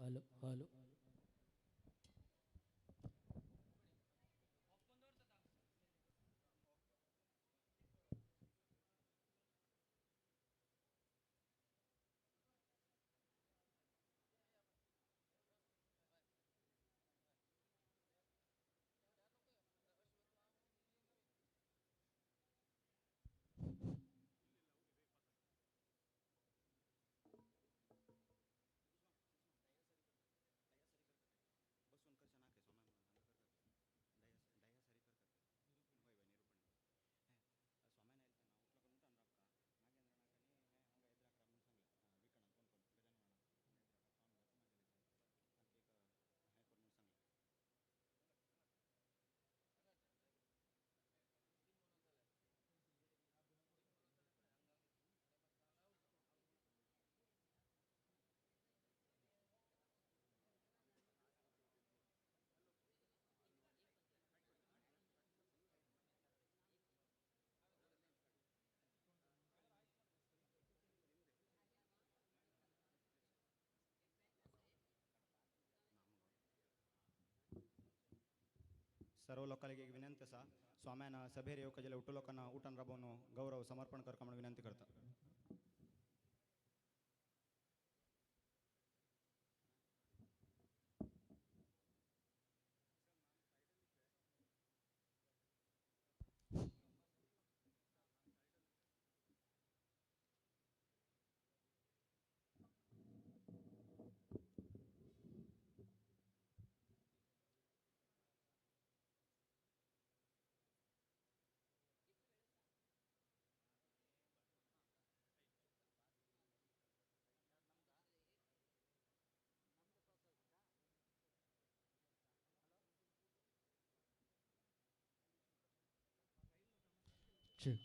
Hello hello. बसून कशा नाके सोमा हंगा करतात डाया सारी करतात होय बाय निरूपण स्वामी नाही ना उठला करून उठान राब का नागेंद्र नाकाने हंगा हैदराकरा म्हणून सांगलं विकणा कोण कोण गजान म्हणा हैदराकरा स्वामी जातो ना गेले आणखी एक हे कोण म्हणून सांगलं सर्व लोकांना एक विनंती असा स्वाम्यानं सभेर येऊ कजेला उठू लोकांना उठान राबवून गौरव समर्पण कर का म्हणून विनंती करता. चेक.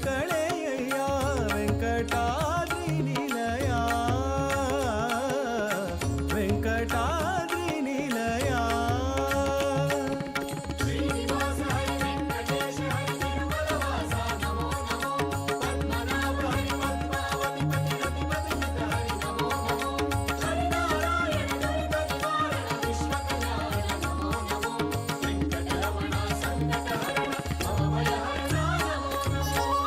कळेय्या वेंकटाद्री निलया वेंकटाद्री निलया श्रीनिवास हरि वेंकटेश हरि तिरुमलवासा नमो नमो पद्मनाभ हरि पद्मावती पति रतिपति हरि नमो नमो हरिनारायण दुरित निवारण विश्वकल्याण नमो नमो वेंकटरमण संकटहरण भवभयहरण नमो नमो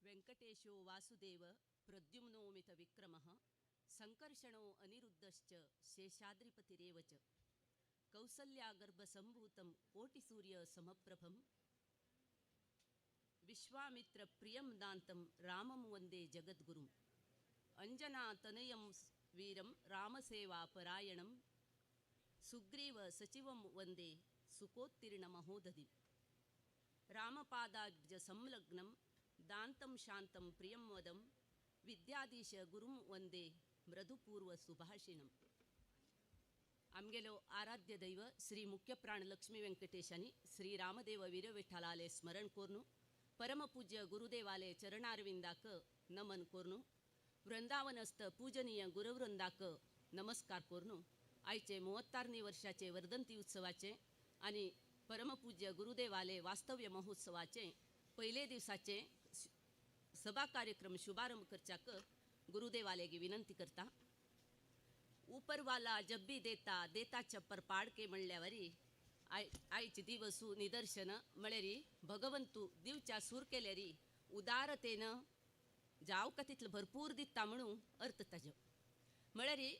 ವೆಂಕಟೇಶೋ ವಾಸುದೇವ ಪ್ರದ್ಯುಮ್ನೋಮಿತ ವಿಕ್ರಮಃ ಸಂಕರ್ಷಣೋ ಅನಿರುದ್ಧಶ್ಚ ಶೇಷಾದ್ರಿಪತಿರೇವ ಚ ಕೌಸಲ್ಯಾಗರ್ಭ ಸಂಭೂತಂ ಕೋಟಿಸೂರ್ಯ ಸಮಪ್ರಭಂ ವಿಶ್ವಾಮಿತ್ರ ಪ್ರಿಯಂ ದಾಂತಂ ರಾಮಂ ವಂದೇ ಜಗದ್ಗುರುಂ ಅಂಜನಾತನಯಂ ವೀರಂ ರಾಮಸೇವಾ ಪರಾಯಣಂ ಸುಗ್ರೀವ ಸಚಿವಂ ವಂದೇ ಸುಕೋತ್ತೀರ್ಣ ಮಹೋದಧಿ ರಾಮಪಾದಾಬ್ಜ ಸಂಲಗ್ನಂ दान्तं शान्तं प्रियं वदं विद्याधीश गुरुं वंदे मृदुपूर्व सुभाषिणं आमगेलो आराध्य दैव श्री मुख्यप्राण लक्ष्मी व्यंकटेशानी श्री रामदेव वीर विठ्ठलाले स्मरण कोरनु परमपूज्य गुरुदेवाले चरणारविंदाक नमन कोरनु वृंदावनस्थ पूजनीय गुरुवृंदाक नमस्कार कोरनु आयचे 36ನೇ वर्षाचे वर्धंती उत्सवाचे आणि परमपूज्य गुरुदेवाले वास्तव्य महोत्सवाचे पहिले दिवसाचे सभा कार्यक्रम शुभारंभ करचाक गुरुदेवालेगी विनंती करता उपरवाला जब भी देता देता छप्पर पाडके म्हणल्यावरी आयची दिवसू निदर्शन मळेरी भगवंतू दिवच्या सूर केलेरी उदारतेनं जाव का तिथलं भरपूर दिता म्हणू अर्थ ताजो मळेरी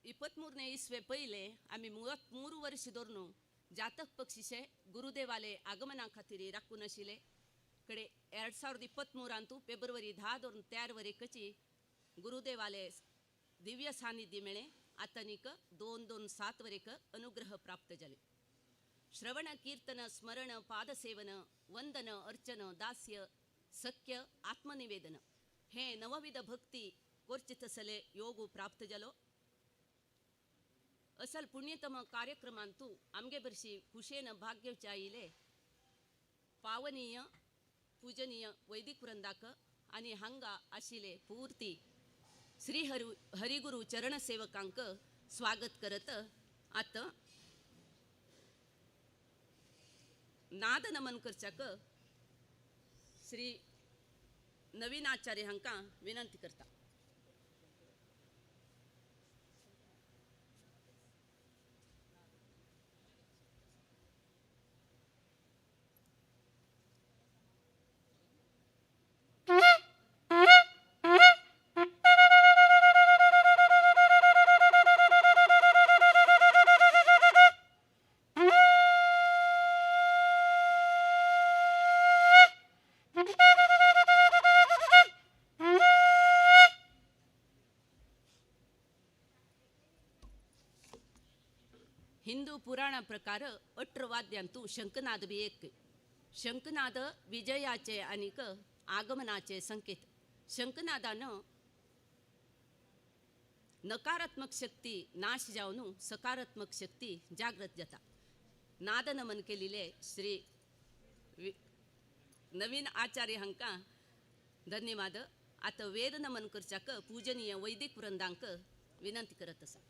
23ನೇ इसवे पहिले आम्ही 33 वर्ष दोरनु जातक पक्षीशे गुरुदेवाले आगमना खातीर राखून आशिले कडे 2023 ಅಂತೂ ಫೆಬ್ರವರಿ 10 दोन तयार वरेकची गुरुदेवाले दिव्य सानिध्य मेळे आतनिक 2-2-7 वरेक अनुग्रह प्राप्त झाले श्रवण कीर्तन स्मरण पादसेवन वंदन अर्चन दास्य सख्य आत्मनिवेदन हे नवविध भक्ती कोर्चितसले योगू प्राप्त झालो असल पुण्यतम कार्यक्रमांतू आमगे बर्शी खुशेन भाग्यचाईले पावनीय पूजनीय वैदिक वृंदाक आणि हांगा आशिले पूर्ती श्री हरिगुरु चरण सेवकांक स्वागत करत आता नाद नमन करचाक श्री नवीन आचार्य हांका विनंती करता हिंदू पुराण प्रकार 18 वाद्यांतू शंखनाद बी एक शंखनाद विजयाचे अनिक आगमनाचे संकेत शंखनादानं नकारात्मक शक्ती नाश जावन सकारात्मक शक्ती जागृत जाता नाद नमन केलेले श्री नवीन आचार्य हांका धन्यवाद आता वेद नमन करचाक पूजनीय वैदिक वृंदांक विनंती करत असा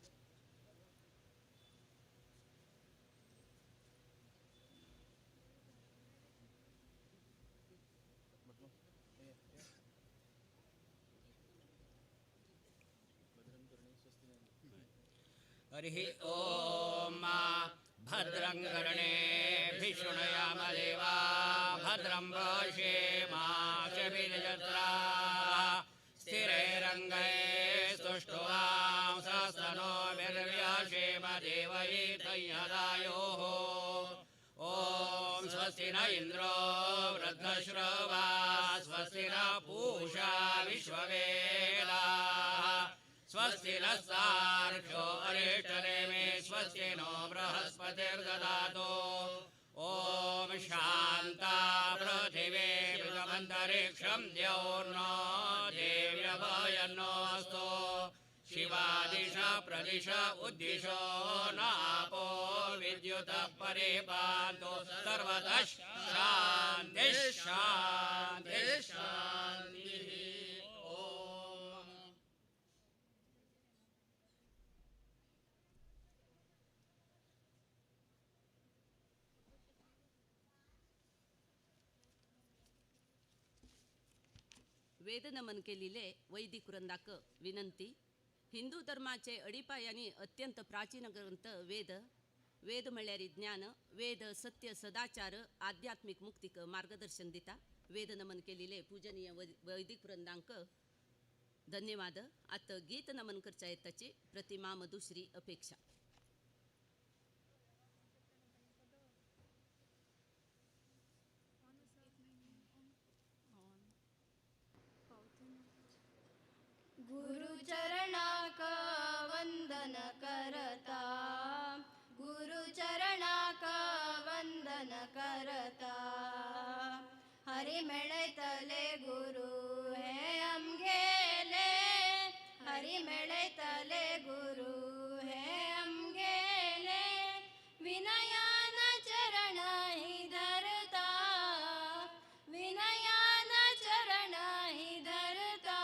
हरिः ॐ भद्रं कर्णेभिः शृणुयाम देवा भद्रं पश्येमाशभिर्यजत्राः स्थिरैरङ्गैः सुष्ठुवांसस्तनोभिर्व्यसेम देवैतय्यदायोः ॐ स्वस्ति न इन्द्रो वृद्धश्रवा स्वस्ति न पूषा विश्ववेदाः स्वस्ति नस्तार्क्ष्यो अरिष्टनेमि स्वस्ति नो बृहस्पतिर्ददातु ॐ शान्ता पृथिवी पृथमन्तरिक्षं द्यौर्नो देव्यभयन्नोऽस्तु शिवादिश प्रदिश उद्दिशो नापो विद्युतः परिपान्तु सर्वतः शान्तिः शान्तिः शान्तिः ॐ वेदनमन केलेले वैदिक वृंदाक विनंती. हिंदू धर्माचे अडिपायांनी अत्यंत प्राचीन ग्रंथ वेद. वेद म्हणल्यार ज्ञान. वेद सत्य सदाचार आध्यात्मिक मुक्तीक मार्गदर्शन दिता. वेद नमन केलेले पूजनीय वैदिक वृंदांक धन्यवाद. आता गीत नमन करच्या येताची प्रतिमा मधुश्री अपेक्षा. गुरुचरणाक वंदन करता, गुरुचरणाक वंदन करता, हरि मेळयतले गुरु हे आमगेले, हरि मेळयतले गुरु हे आमगेले, विनयान चरण हि धरता, विनयान चरण हि धरता,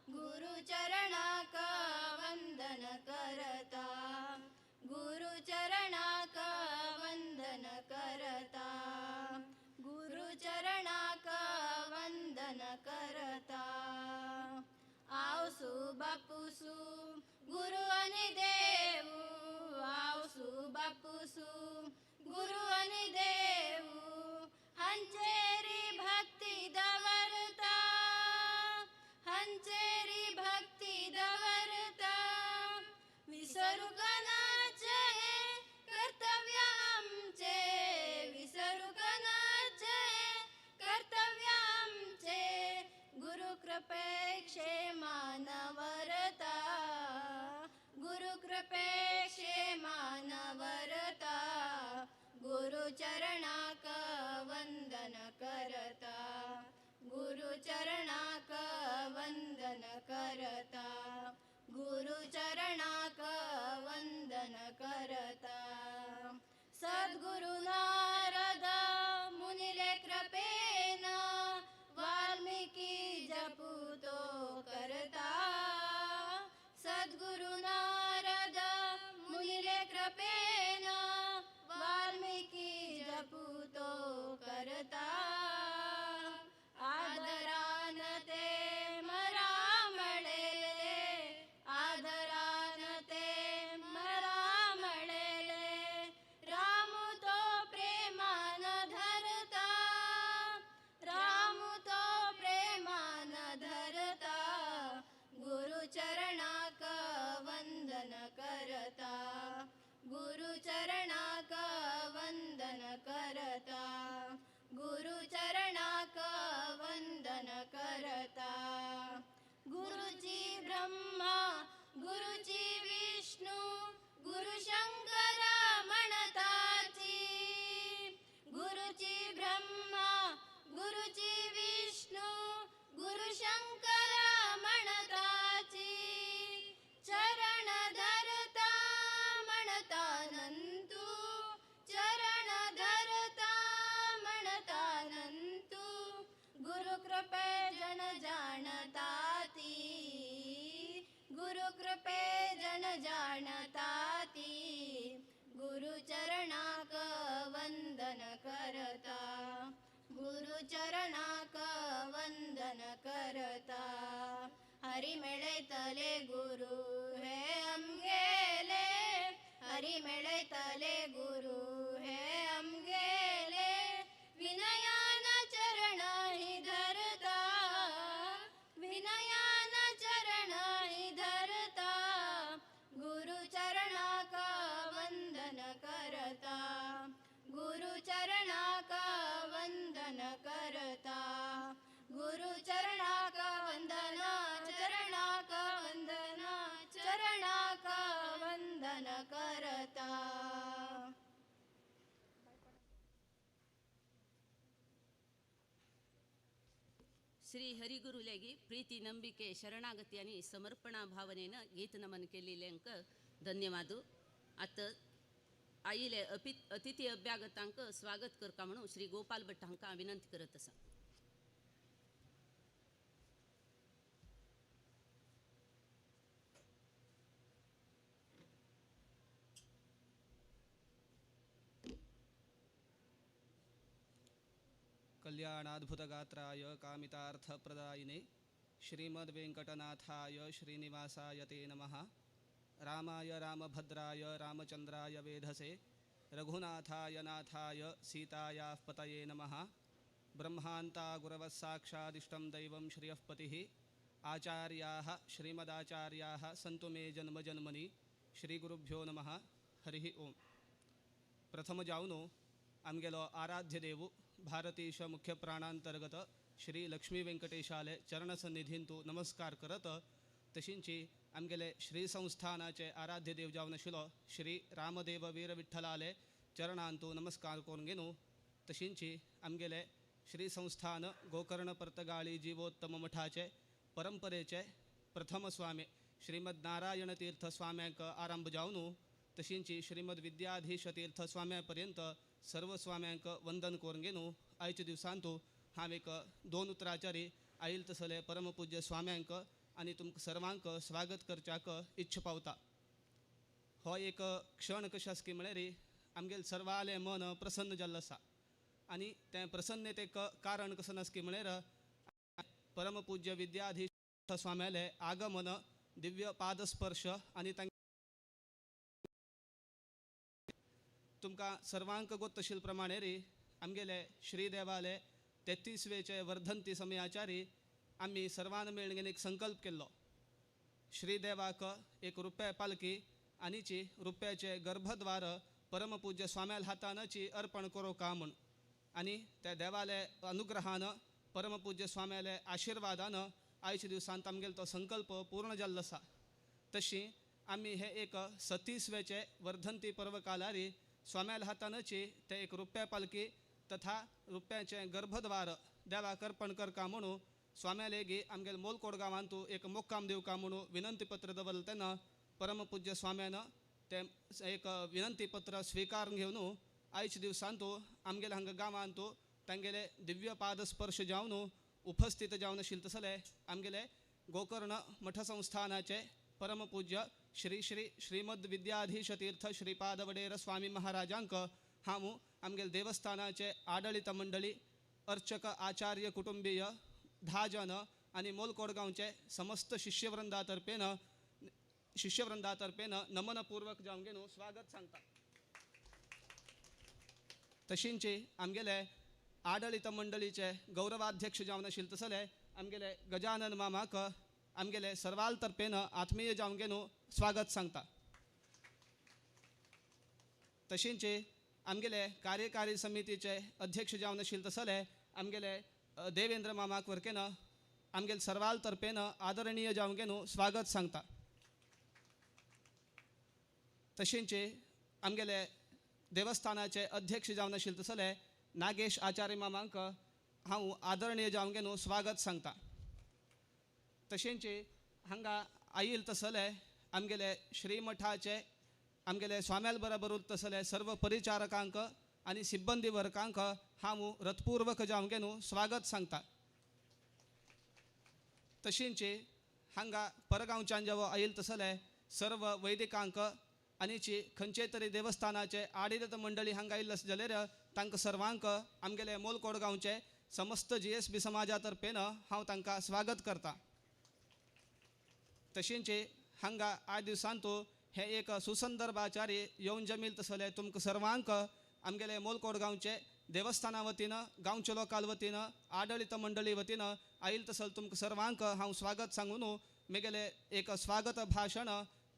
गुरुचरणाक वंदन करता, गुरुचरणाक वंदन करता, गुरुचरणाक वंदन करता. आवसु बापूसु गुरु आणि देऊ, आवसु बापूसु गुरु आणि देऊ, हंचेरी भक्ती दवरता, हंचेरी भक्ती दवरता, विसरू कनाचे हे कर्तव्य आमचे, विसरू कनाचे हे कर्तव्य आमचे, गुरु कृपे क्षेमान वरता, गुरु कृपे क्षेमान वरता, गुरुचरणाक वंदन करता, गुरुचरणाक वंदन करता, गुरुचरणाक वंदन करता. सद्गुरु नारद मुनिले कृपेन वाल्मीकी जपुतो करता, सद्गुरु नारद मुनिले कृपेन वाल्मीकी जपुतो करता. आदरान ते मरा मळेले, आदरान ते मरा मळेले, रामू तो प्रेमान धरता, रामू तो प्रेमान धरता, गुरुचरणाक वंदन करता, गुरुचरणाक वंदन करता, गुरुचरणाक वंदन करता. गुरुची ब्रह्मा गुरुची विष्णू गुरु शंकर म्हणताची, गुरुची ब्रह्मा गुरुची विष्णू गुरु शंकर म्हणताची, चरण धरता म्हणता नंतू, चरण धरता म्हणता नंतू, गुरु कृपे जन जाणताती, गुरु कृपे जन जाणताती, गुरुचरणाक वंदन करता, गुरुचरणाक वंदन करता. हरि मेळयतले गुरु हे आमगेले, हरी मेळयतले गुरु हे आमगेले विनयान चरण ही धरता विनयान चरण ही धरता गुरु चरणाक वंदन करता गुरु चरणाक वंदन करता गुरु चरणाक वंदन चरणाक वंदन चरणाक वंदन करता श्री हरिगुरुलेगी प्रीती ನಂಬಿಕೆ ಶರಣಾಗತಿ आणि समर्पणा भावनेनं गीत नमन केलेल्यांक धन्यवाद. आता आईले अतिथी अभ्यागतांक स्वागत करता म्हणून श्री गोपाल भट हांकां विनंती करत आसा. कल्याणाद्भुतगात्राय कामितार्थप्रदायिने श्रीमद्वेङ्कटनाथाय श्रीनिवासाय ते नमः. रामाय रामभद्राय रामचन्द्राय वेधसे रघुनाथाय नाथाय सीतायाः पतये नमः. ब्रह्मान्ता गुरवः साक्षादिष्टं दैवं श्रियः पतिः आचार्याः श्रीमदाचार्याः सन्तु मे जन्मजन्मनि. श्रीगुरुभ्यो नमः. हरिः ओम. प्रथम जाऊन आमगेलो आराध्य देव भारतीश मुख्य प्राणांतर्गत श्री लक्ष्मी व्यंकटेशाले चरणसन्निधींतू नमस्कार करत तशींची आमगेले श्री संस्थानाचे आराध्य देव जावन आशिल्लो श्री रामदेव वीर विठ्ठलाले चरणांतू नमस्कार करून घेनू. तशींची आमगेले श्री संस्थान गोकर्ण पर्तगाळी जीवोत्तम मठाचे परंपरेचे प्रथम स्वामी श्रीमद नारायण तीर्थ स्वाम्यांक आरंभ जावन तशींची श्रीमद विद्याधीश तीर्थ स्वाम्यापर्यंत सर्व स्वाम्यांक वंदन करून घेनू. आयच्या दिवसांतू हांव एक दोन उतराचारी आईल तसले परमपूज्य स्वाम्यांक आनी तुमकां सर्वांक स्वागत करच्याक इच्छा पावता. हो एक क्षण कशें आसा की म्हळ्यार आमगेले सर्वाले मन प्रसन्न जाल्लें आसा आनी तें प्रसन्नतेक कारण कशें आसा की म्हळ्यार परमपूज्य विद्याधीश स्वाम्याले आगमन दिव्य पादस्पर्श आनी तुमकां सर्वांक गोत आशिल्ले प्रमाणे आमगेले श्रीदेवाले 33वेचे वर्धंती समयाचारी आमी सर्वान मेळून एक संकल्प केल्लो. श्रीदेवाक एक रुपये पालकी आनीची रुपयाचे गर्भद्वार परमपूज्य स्वाम्याल हातानची अर्पण करो का म्हूण. आनी त्या देवाले अनुग्रहान परमपूज्य स्वाम्याले आशिर्वादान आयच्या दिवसांत आमगेलो तो संकल्प पूर्ण जाल्लो आसा. तशी आमी हे एक 36वेचे वर्धंती पर्व कालारी स्वाम्याल हातानची ते एक रुपया पालकी तथा रुपयाचे गर्भद्वार देवाक अर्पण करका म्हणून स्वाम्यालेगी आमगेले मोलकोड गांवांतू एक मोक्काम दिवका म्हणून विनंती पत्र दवरलें तेन्ना परमपूज्य स्वाम्यान ते एक विनंती पत्र स्विकारून घेवन आयच्या दिवसांतू आमगेले हांगा गांवांतू तांगेले दिव्य पादस्पर्श जावन उपस्थित जावन आशिल्ले तसले आमगेले गोकर्ण मठ संस्थानाचे परमपूज्य श्री श्री श्रीमद विद्याधीश तीर्थ श्रीपाद वडेर स्वामी महाराजांक हांव आमगेले देवस्थानाचे आडळित मंडळी अर्चक आचार्य कुटुंबीय 10 जन आनी मोलकोड गांवचे समस्त शिष्यवृंदा तर्फेन नमनपूर्वक जावन घेवन स्वागत सांगता. तशींची आमगेले आडळित मंडळीचे गौरवाध्यक्ष जावन आशिल्ले तसले आमगेले गजानन मामाक आमगेले सर्वाल तर्फेन आत्मीय जावन घेवन स्वागत सांगता. तशींची आमगेले कार्यकारी समितीचे अध्यक्ष जावन आशिल्ले तसले आमगेले देवेंद्र मामाक वरकेन आमगेले सर्वाल तर्फेन आदरणीय जावन घेवन स्वागत सांगता. तशींची आमगेले देवस्थानाचे अध्यक्ष जावन आशिल्ले तसले नागेश आचार्य मामांक हांव आदरणीय जावन घेवन स्वागत सांगता. तशींची हांगा आयिल्ले तसले आमगेले श्रीमठाचे आमगेले स्वाम्याल बरोबर तसले सर्व परिचारकांक आनी सिब्बंदी वर्गांक हांव रथपूर्वक जावन घेवन स्वागत सांगता. तशींची हांगा परगांवच्यान जेवो आयिल्ले तसले सर्व वैदिकांक आनीची खंयचे तरी देवस्थानाचे आडळित मंडळी हांगा आयिल्ले जाल्यार तांकां सर्वांक आमगेले मोलकोड गांवचे समस्त GSB समाजा तर्फेन हांव तांकां स्वागत करता. तशींची हांगा आयज दिवसांतू हे एक सुसंदर बाचारी येऊन जमील तसले तुमकां सर्वांक आमगेले मोलकोड गांवचे देवस्थाना वतीनं गांवच्या लोकाल वतीनं आडळित मंडळी वतीनं आईल तसल तुमकां सर्वांक हांव स्वागत सांगून म्हगेले एक स्वागत भाशण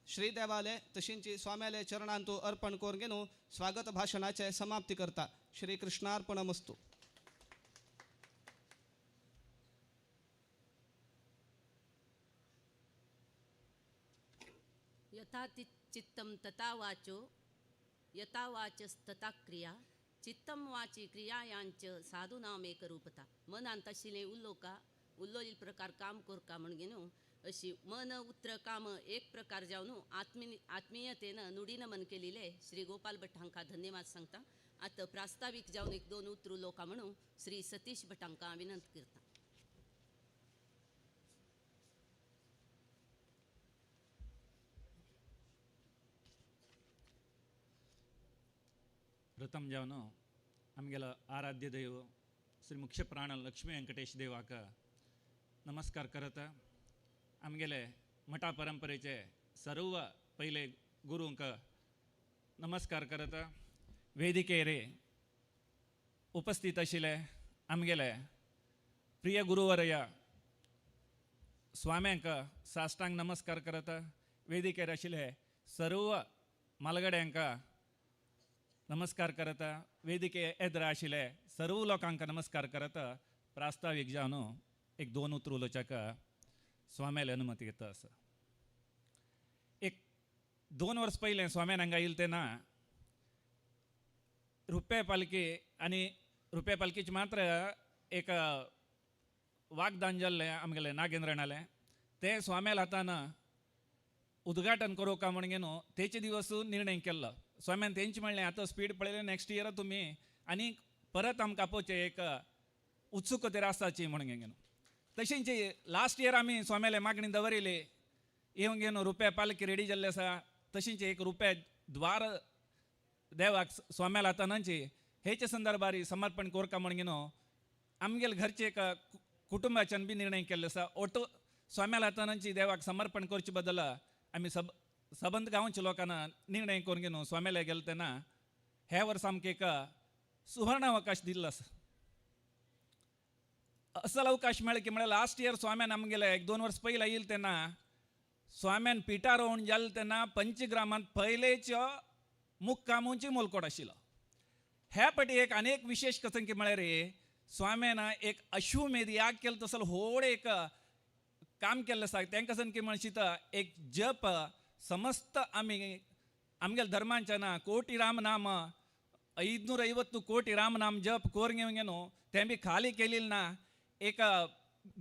श्रीदेवाले तशींची स्वाम्याले चरणांतू अर्पण करून घेवन स्वागत भाशणाचे समाप्ती करता. श्री कृष्णार्पणमस्तु. यथा चित्तं तथा वाचो यथा वाचस्तथा क्रिया चित्तं वाची क्रियायांच साधूनामेकरूपता. मन आंताशिले उल्लोका उल्लोलील प्रकार काम कोरका म्हणगेन अशी मन उत्र काम एक प्रकार जावन आत्मीयतेनं नुडीनं मन केलेले श्री गोपाल भट हांकां धन्यवाद सांगता. आता प्रास्ताविक जावन एक दोन उतर उलोवका म्हणून श्री सतीश भट हांकां विनंती करता. प्रथम जावन आमगेलो आराध्य दैव श्री मुख्य प्राण लक्ष्मी व्यंकटेश देवाक नमस्कार करत आमगेले मठा परंपरेचे सर्व पहिले गुरूंक नमस्कार करत वेदिकेर उपस्थित आशिल्ले आमगेले प्रिय गुरुवर्य स्वाम्यांक साश्टांग नमस्कार करत वेदिकेर आशिल्ले सर्व मालगड्यांक नमस्कार करत वेदिके येद्र आशिल्ले सर्व लोकांक नमस्कार करत प्रास्ताविक जावन एक दोन उतर उलोवच्याक स्वाम्याले अनुमती घेता आसा. एक 2 वर्स पयलें स्वाम्यान हांगा येयले तेन्ना रुपे पालखी आनी रुपे पालखीचे मात्र एक वागदान जाल्लें आमगेलें नागेंद्रणालें तें स्वाम्याल हातान उद्घाटन करूं काय म्हणून न्हू तेचे दिवस निर्णय केल्लो. स्वाम्यान तेंचे म्हणलें आतां स्पीड पळयलें नेक्स्ट इयर तुमी आनी परत आमकां आपोवचें एक उत्सुकतेर आसाची म्हणून घेवन तशेंच लास्ट इयर आमी स्वाम्याले मागणी दवरिली येवन घेवन रुपया पालखी रेडी जाल्ले आसा तशींच एक रुपया द्वार देवाक स्वाम्याल हातानांची हेचे संदर्भार समर्पण कोरका म्हणून घेवन आमगेले घरचे एक कुटुंबाच्यान बी निर्णय केल्लो आसा. ओटो स्वाम्याल हातानांची देवाक समर्पण करचे बद्दल आमी सबंद गांवच्या लोकांना निर्णय करून घेवन स्वाम्याले गेले तेन्ना हे वर्स आमकां एक सुवर्ण अवकाश दिल्लो आसा. असल अवकाश मेळ्ळो की म्हळ्यार लास्ट इयर स्वाम्यान आमगेले 1-2 वर्स पयलीं येयले तेन्ना स्वाम्यान पिठारोहण जाल्ले तेन्ना पंचग्रामांत पयलेच्यो मुक्कामूंची मोलकोड आशिल्लो. हे फाटी एक अनेक विशेष कथन की म्हळ्यार स्वाम्यान एक अश्वमेध याग केलो तसलो व्हड एक काम केल्लें आसा. तांकां सन की म्हणशीत एक जप समस्त आमी आमगेल्या धर्मांच्या कोटी राम नाम 550 कोटी राम नाम जप कोर घेवन न्हू तें बी खाली केलेलें ना. एक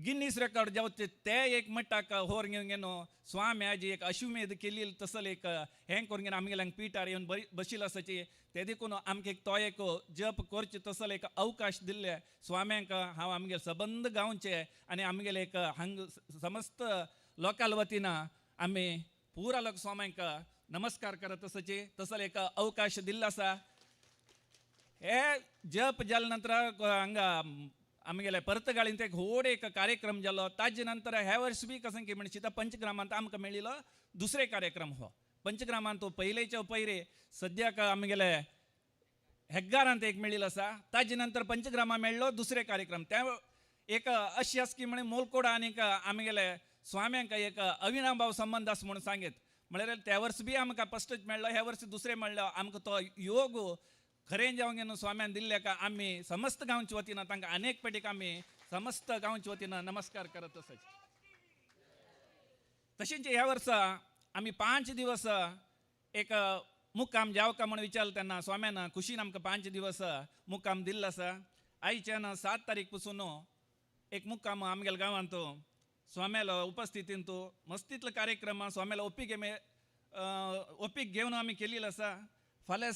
गिन्नीस रेकॉर्ड जावचे ते एक मट्टाक होर घेवन न्हू स्वाम्याजी एक अश्वमेध केलेली तसल एक हें करून घेवन आमगेल्यांक पिठार येवन बशिल्लो आसाची ते देखून आमकां तो एक जप करचे तसल एक अवकाश दिल्ले स्वाम्यांक हांव आमगे सबंद गांवचे आनी आमगेले एक हांग समस्त लोकाल वतीन आमी पुरा लोक स्वाम्यांक नमस्कार करत आसाची तसल एक अवकाश दिल्लो आसा. हे जप जाले नंतर हांगा आमगेले परतगाळींत एक व्हड एक कार्यक्रम जालो. ताजे नंतर हे वर्स बी कशें की म्हणशीत पंचग्रामांत आमकां मेळिल्लो दुसरे कार्यक्रम हो. पंचग्रामांत पयलेच्या पयरे सद्याक आमगेले हेग्गारांत एक मेळिल्लो आसा. ताजे नंतर पंचग्रामा मेळ्ळो दुसरे कार्यक्रम ते एक अशी आसा की म्हणे मोलकोड आनीक आमगेले स्वाम्यांक एक अविनाभाव संबंध आसा म्हणून सांगीत म्हळ्यार त्या वर्स बी आमकां फस्टच मेळ्ळो ह्या वर्स दुसरें मेळ्ळो. आमकां तो योग खरें जावंक घेवन स्वाम्यान दिल्ल्याक आमी समस्त गांवच्या वतीन तांकां अनेक पेटीक आमी समस्त गांवच्या वतीन नमस्कार करत आसात. तशेंच ह्या वर्सा आमी 5 दिवस एक मुक्काम जावका म्हणून विचारलें तेन्ना स्वाम्यान खुशीन आमकां 5 दिवस मुक्काम दिल्लो आसा. आयच्यान 7 तारीख पासून एक मुक्काम आमगेल्या गांवांत स्वाम्याला उपस्थितीन मस्तीतलो कार्यक्रम स्वाम्याला ओपीक घेवन आमी केलेलो आसा. फाल्यां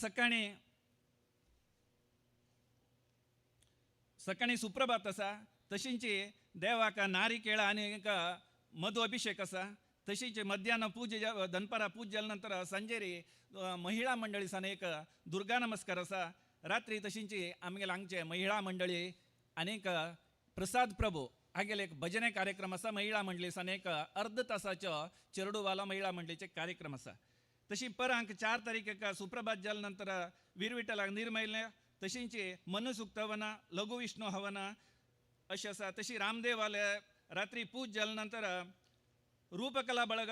सकाळी सुप्रभात आसा. तशींच देवाक नारिकेळ आनी एक मधु अभिषेक आसा. तशींच मध्यान पूजा दनपारा पूज जाले नंतर संजेरी महिळा मंडळी सान एक दुर्गा नमस्कार आसा. रात्री तशींच आमगेले हांगचे महिळा मंडळी आनीक प्रसाद प्रभू हागेले एक भजने कार्यक्रम आसा. महिळा मंडळी सान एक अर्ध तासाचो चेरडूवाला महिळा मंडळीचे कार्यक्रम आसा. तशी परांक 4 तारीखेक सुप्रभात जाल नंतर वीरविठ्ठलाक निर्मैल्य तशींची मनुसुक्तवನ लघु विष्णू हवन अशी आसा. तशी रामदेवालय रात्री पूज जाल नंतर रूपकला ಬಳಗ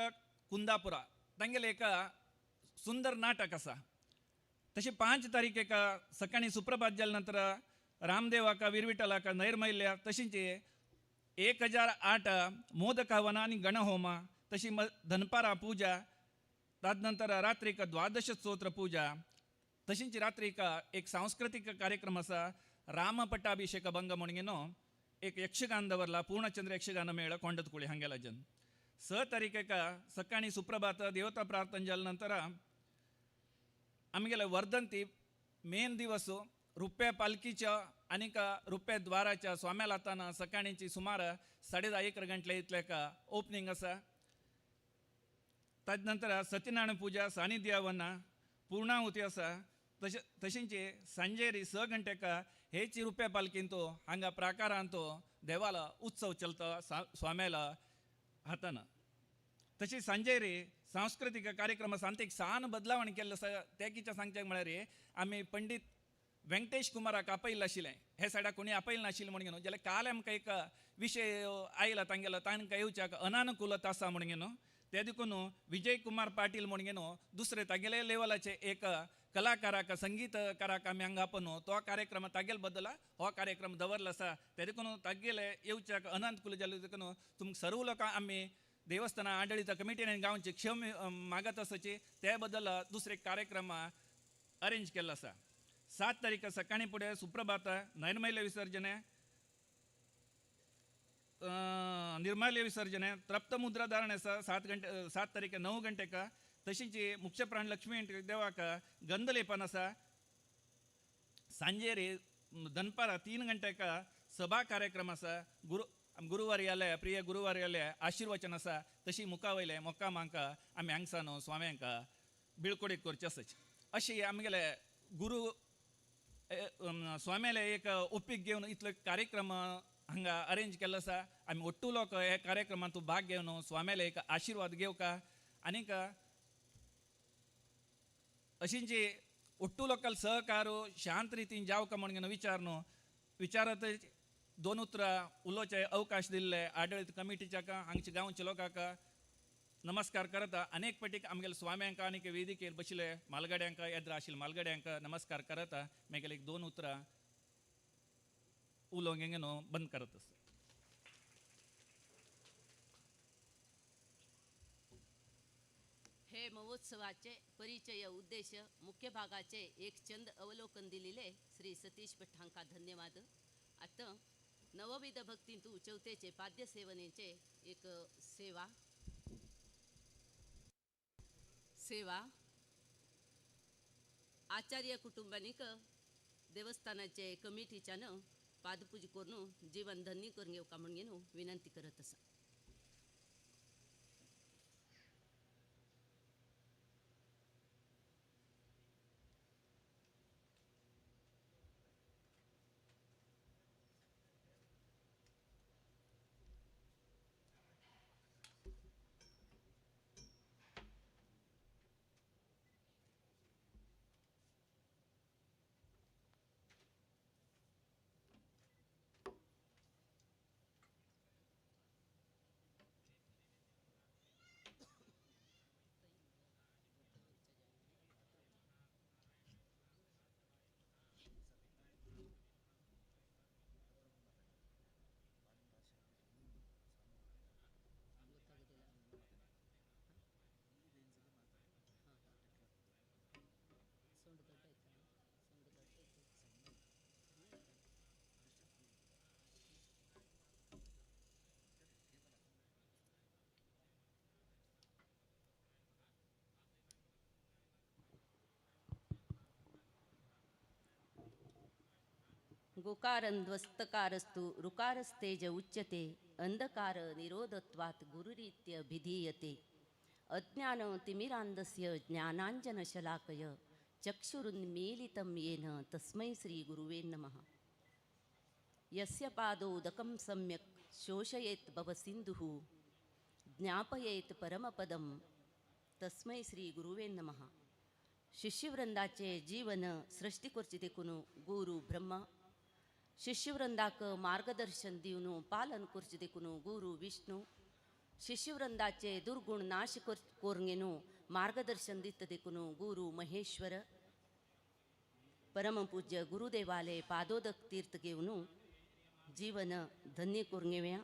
कुंदापुरा तांगेले एक सुंदर नाटक आसा. तशी 5 तारीखेक सकाळी सुप्रभात जाल नंतर रामदेवाका वीरविठ्ठलाका नैर्मल्य तशींची 1008 मोदक हवन आणि गणहोम तशी धनपारा पूजा तदनंतर रात्रीक द्वादश स्तोत्र पूजा तशींची रात्रीक एक सांस्कृतिक कार्यक्रम असा रामपट्टाभिषेक भंग म्हणून एक यक्षगान दवरला पूर्णचंद्र यक्षगान मेळ कोंडतकुळी हांगेला जन 6 तारीखेक सकाळी सुप्रभात देवता प्रार्थना जाल नंतर आमगेले वर्धंती मेन दिवस रुपये पालखीच्या आणि रुपये द्वाराच्या स्वाम्या लाताना सकाळीची सुमार 10:30 गंटले इतलेक ओपनिंग असा. तदनंतर सत्यनारायण पूजा सानिध्यावन पूर्णाहुती असा. तशींची सांजेरी 6 गंटेक हेची रुपये पालखींतो हांगा प्राकारांतो देवाला उत्सव चलता स्वाम्याला हातान. तशी सांजेरी सांस्कृतिक कार्यक्रम सांतीक सान बदलावण केल्लो आसा. त्याकीच्या सांगचें म्हळ्यार आमी पंडित व्यंकटेश कुमाराक आपयल्ले आशिल्लें. हे सायडाक कोणी आपयल्लें नाशिल्लें म्हणून जाल्यार काल आमकां एक विशय आयला तांगेलो तांकां येवच्याक अनानुकूलता आसा म्हणून ते देखून विजय कुमार पाटील म्हणून दुसरे तागेले लेवलाचे एक कलाकाराक संगीतकाराक आमी हांगा आपण तो कार्यक्रम तागेले बद्दल हो कार्यक्रम दवरलो आसा. ते देखून तागेले येवच्याक अनानुकूल जाले देखून तुमकां सर्व लोकांक आमी देवस्थान आडळीत कमिटीन गांवचे क्षम मागत आसाची ते बद्दल दुसरे कार्यक्रम अरेंज केल्लो आसा. 7 तारीख सकाळी पुढे सुप्रभात नैर्मल्य विसर्जने निर्माल्य विसर्जने तृप्त मुद्रा धारण आसा 7 तारीख 9 गंटेक. तशींची मुख्य प्राण लक्ष्मी देवाक गंधलेपन आसा. सांजेरी दनपारा 3 गंटेक सभा कार्यक्रम आसा. गुरुवार्यालय प्रिय गुरुवार्यालय आशीर्वचन आसा. तशी मुखावयले मोक्कामांक आमी हांगसान स्वाम्यांक बिळकोडीक करचे आसाची. अशी आमगेले गुरु स्वाम्याले एक ओप्पीक घेवन इतलो कार्यक्रम हांगा अरेंज केल्लो आसा. आमी ओट्टू लोक हे कार्यक्रमांत भाग घेवन स्वाम्याले एक आशीर्वाद घेवका आनीक अशींची ओट्टू लोकल सहकार शांत रितीन जावका म्हणून विचारत 2 उतरां उलोवचे अवकाश दिल्ले आडळीत कमिटीच्या हांगच्या गांवच्या लोकांक नमस्कार करता. अनेक फाटीक आमगेले स्वाम्यांक आनीक वेदिकेर बशिल्ले मालगाड्यांक येद्र आशिल्ले मालगाड्यांक नमस्कार करता. मागीर एक 2 उतरां उलोवंक बंद करत आसा. हे महोत्सवाचे परिचय उद्देश मुख्य भागाचे एक चंद अवलोकन दिलेले श्री सतीश भट हांका धन्यवाद. आता नवविध भक्तींतू चौथेचे पाद्य सेवनेचे एक सेवा आचार्य कुटुंबानीक देवस्थानाचे कमिटीच्यान पादपूज करून जीवन धन्य करून घेवका म्हणून विनंती करत आसा. गोकारन्ध्वस्तकारस्तु ऋकारस्तेज उच्यते अंधकार निरोधत्वात् गुरुरीत्य भिधीयते अज्ञान तिमिरान्धस्य ज्ञानाञ्जनशलाकय चक्षुरुन्मीलितं येन तस्मै श्री गुरुवे नमः. यस्य पादोदकं सम्यक् शोषयेत् भवसिन्धुः ज्ञापयेत् परमपदं तस्मै श्री गुरुवे नमः. शिष्यवृंदाचे जीवन सृष्टी करची देखून गुरु ब्रह्मा, शिष्यवृंदाक मार्गदर्शन दिवन पालन करची देखून गुरु विष्णू, शिष्यवृंदाचे दुर्गुण नाश कोरंगेनु मार्गदर्शन दित देखून गुरु महेश्वर. परमपूज्य गुरुदेवाले पादोदक तीर्थ घेऊन जीवन धन्य करून घेऊया.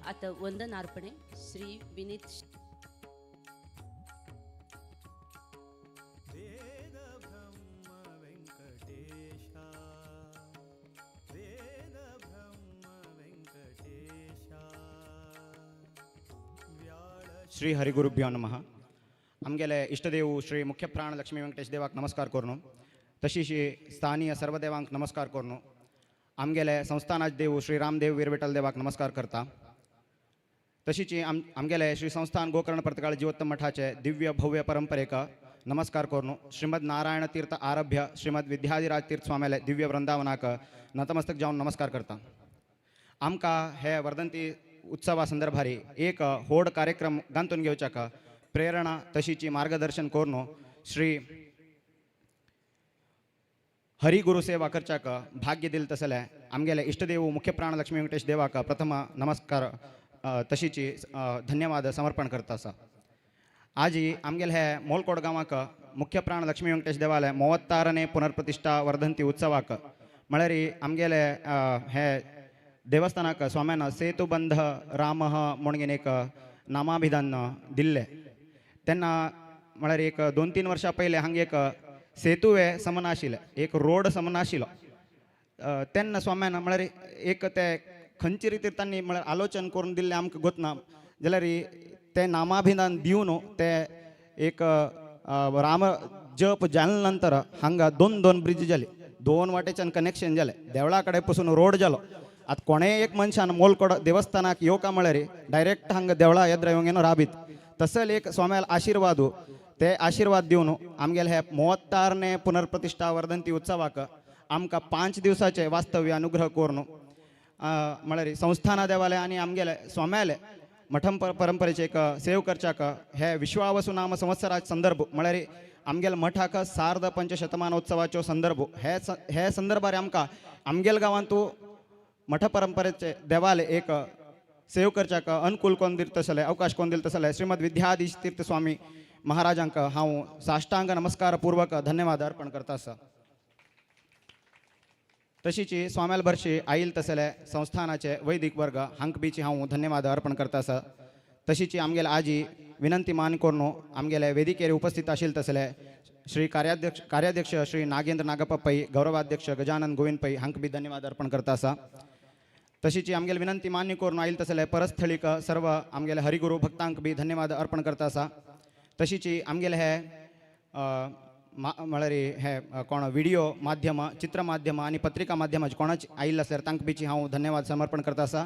आता वंदनार्पणे श्री विनीत वेद ब्रह्म व्यंकटेशा वेद ब्रह्म व्यंकटेशा श्री हरिगुरुभ्यो नमः. आमगेले इष्टदेव श्री मुख्य प्राण लक्ष्मी व्यंकटेश देवाक नमस्कार करनो. तशीच स्थानीय सर्व देवांक नमस्कार करनो. आमगेले संस्थानाचे देव श्री रामदेव वीरविठ्ठल देवाक नमस्कार करता. तशीच आमगेले श्री संस्थान गोकर्ण पर्तकाळ जीवोत्तम मठाचे दिव्य भव्य परंपरेक नमस्कार करनो. श्रीमद नारायण तीर्थ आरभ्य श्रीमद विद्याधिराज तीर्थ स्वामीले दिव्य वृंदावनाक नतमस्तक जाऊन नमस्कार करता. आमका हे वर्धंती उत्सवा संदर्भारी एक होड कार्यक्रम गांतून घेवच्याक प्रेरणा तशीची मार्गदर्शन करनो श्री हरी गुरु सेवा करच्याक भाग्य दिल तसले आमगेले इष्टदेव मुख्य प्राण लक्ष्मी व्यंकटेश देवाक प्रथम नमस्कार तशीची धन्यवाद समर्पण करता आसा. आज आमगेले हे मोलकोड गांवाक मुख्य प्राण लक्ष्मी व्यंकटेश देवालय 32ने पुनर्प्रतिष्ठा वर्धंती उत्सवाक म्हळ्यार आमगेले हे देवस्थानाक स्वाम्यान सेतुबंध राम म्हणून एक नामाभिधान दिल्ले. तेन्ना म्हळ्यार एक 2-3 वर्सां पयले हांगा एक सेतुवे समन आशिल्ले, एक रोड समन आशिल्लो. तेन्ना स्वाम्यान म्हळ्यार एक ते खंयचे रितीन तांणी म्हळ्यार आलोचन करून दिल्लें आमकां गोतना जाल्यार ते नामाभिधान दिवन ते एक राम जप जाले नंतर हांगा 2 ब्रिज जाले, 2 वाटेच्यान कनेक्शन जालें, देवळा कडेन पसून रोड जालो. आतां कोणेय एक मनशान मोलकोड देवस्थानाक येवका म्हळ्यार डायरेक्ट हांगा देवळा येद्र येवंक येनो राबीत. तसले एक स्वाम्याल आशीर्वाद ते आशीर्वाद दिवन आमगेले हे 32ने पुनर्प्रतिष्ठा वर्धंती उत्सवाक आमकां 5 दिवसाचे वास्तव्य अनुग्रह करून म्हळ्यार संस्थाना देवालय आनी आमगेले स्वाम्याले मठम परंपरेचे एक सेव करच्याक हे विश्वावसु नाम संवत्सराचे संदर्भ म्हळ्यार आमगेल मठाक सार्ध पंचशतमानोत्सवाचो संदर्भ हे संदर्भार आमकां आमगेल गांवांतू मठ परंपरेचे देवालय एक सेव करच्याक अनुकूल कोण दिल तसले अवकाश कोण दिल तसले श्रीमद विद्याधीश तीर्थ स्वामी महाराजांक हांव साष्टांग नमस्कार पूर्वक धन्यवाद अर्पण करता आसा. तशीच स्वाम्याल भरशी आईल तसले संस्थानाचे वैदिक वर्ग हांक बीची हांव धन्यवाद अर्पण करता आसा. तशीच आमगेले आजी विनंती मान करून आमगेले वेदिकेर उपस्थित आशिल्ले तसले श्री कार्याध्यक्ष श्री नागेंद्र नागप्पा पै, गौरवाध्यक्ष गजानन गोविंद पै हांक बी धन्यवाद अर्पण करता आसा. तशीच आमगेले विनंती मान्य करून आयिल्ले तसले परस्थळीक सर्व आमगेले हरिगुरू भक्तांक बी धन्यवाद अर्पण करता आसा. तशीच आमगेले हे म्हळ्यार हे कोण व्हिडिओ माध्यम, चित्र माध्यम आणि पत्रिका माध्यमाचे कोणाच आयिल्ले आसल्यार तांकां बीची हांव धन्यवाद समर्पण करता आसा.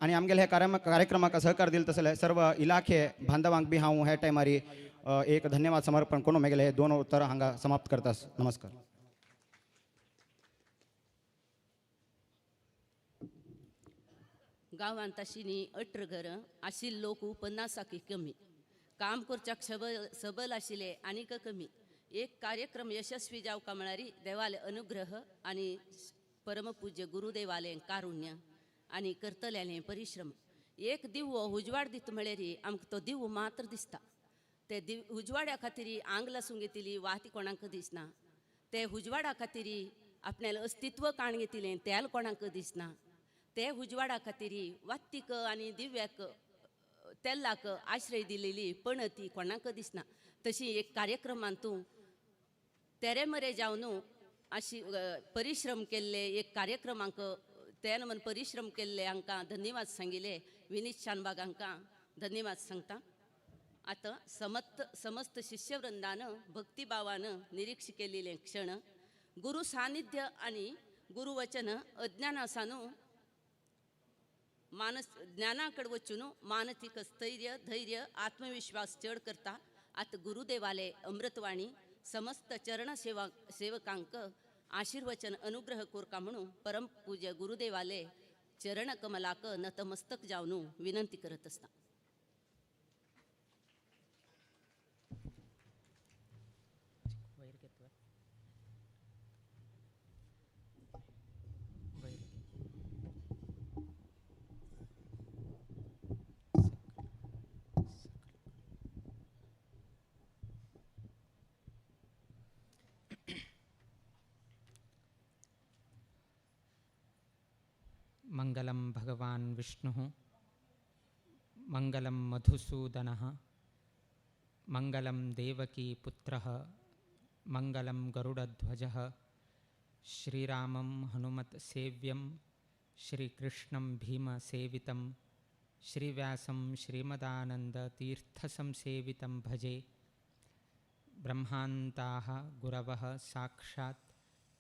आणि आमगेले हे कार्यक्रमाक सहकार दिले तसले सर्व इलाखे बांधवांक बी हांव हे टायमार एक धन्यवाद समर्पण करून म्हगेले हे 2 उत्तर हांगा समाप्त करता. नमस्कार. गांवांत आशिल्लीं 18 घरां आशिल्ले लोक 50 कमी, काम करच्याक सबल आशिल्ले आनीक कमी. एक कार्यक्रम यशस्वी जावका म्हळ्यार देवालय अनुग्रह आनी परमपूज्य गुरुदेवालय कारुण्य आनी करतलेले परिश्रम. एक दिवो उजवाड दिता म्हळ्यार आमकां तो दिवो मात्र दिसता. ते उजवाड्या खातीर आंग लासूंक येतिली वाती कोणाक दिसना. ते उजवाडा खातीर आपणालें अस्तित्व काण घेतिलें तेल कोणाक दिसना. ते उजवाडा खातीर वातीक आनी दिव्याक तेल्लाक आश्रय दिलेली पणती कोणाक दिसना. तशी एक कार्यक्रमांतू तेरेमरे जावन अशी परिश्रम केल्ले एक कार्यक्रमांक तेन मन परिश्रम केल्ले हांकां धन्यवाद सांगिल्ले. विनीत शानबाग हांकां धन्यवाद सांगता. आता समस्त शिष्यवृंदान भक्तिभावान निरीक्ष केलेले क्षण गुरु सानिध्य आणि गुरुवचन अज्ञानासानू ज्ञानाकडे वचून मानसिक स्थैर्य धैर्य आत्मविश्वास चढ करता. आता गुरुदेवालय अमृतवाणी समस्त चरण सेवकांक आशीर्वचन अनुग्रह कोरका म्हणून परमपूज्य गुरुदेवालय चरण कमलाक नतमस्तक जावन विनंती करत असता. मंगलम भगवान विष्णु मङ्गलं मधुसूदनः मङ्गलं देवकीपुत्रः मङ्गलं गरुडध्वजः श्रीरामं हनुमत्सेव्यं श्रीकृष्णं भीमसेवितं श्रीव्यासं श्रीमदानन्दतीर्थसंसेवितं भजे। ब्रह्मान्ताः गुरवः साक्षात्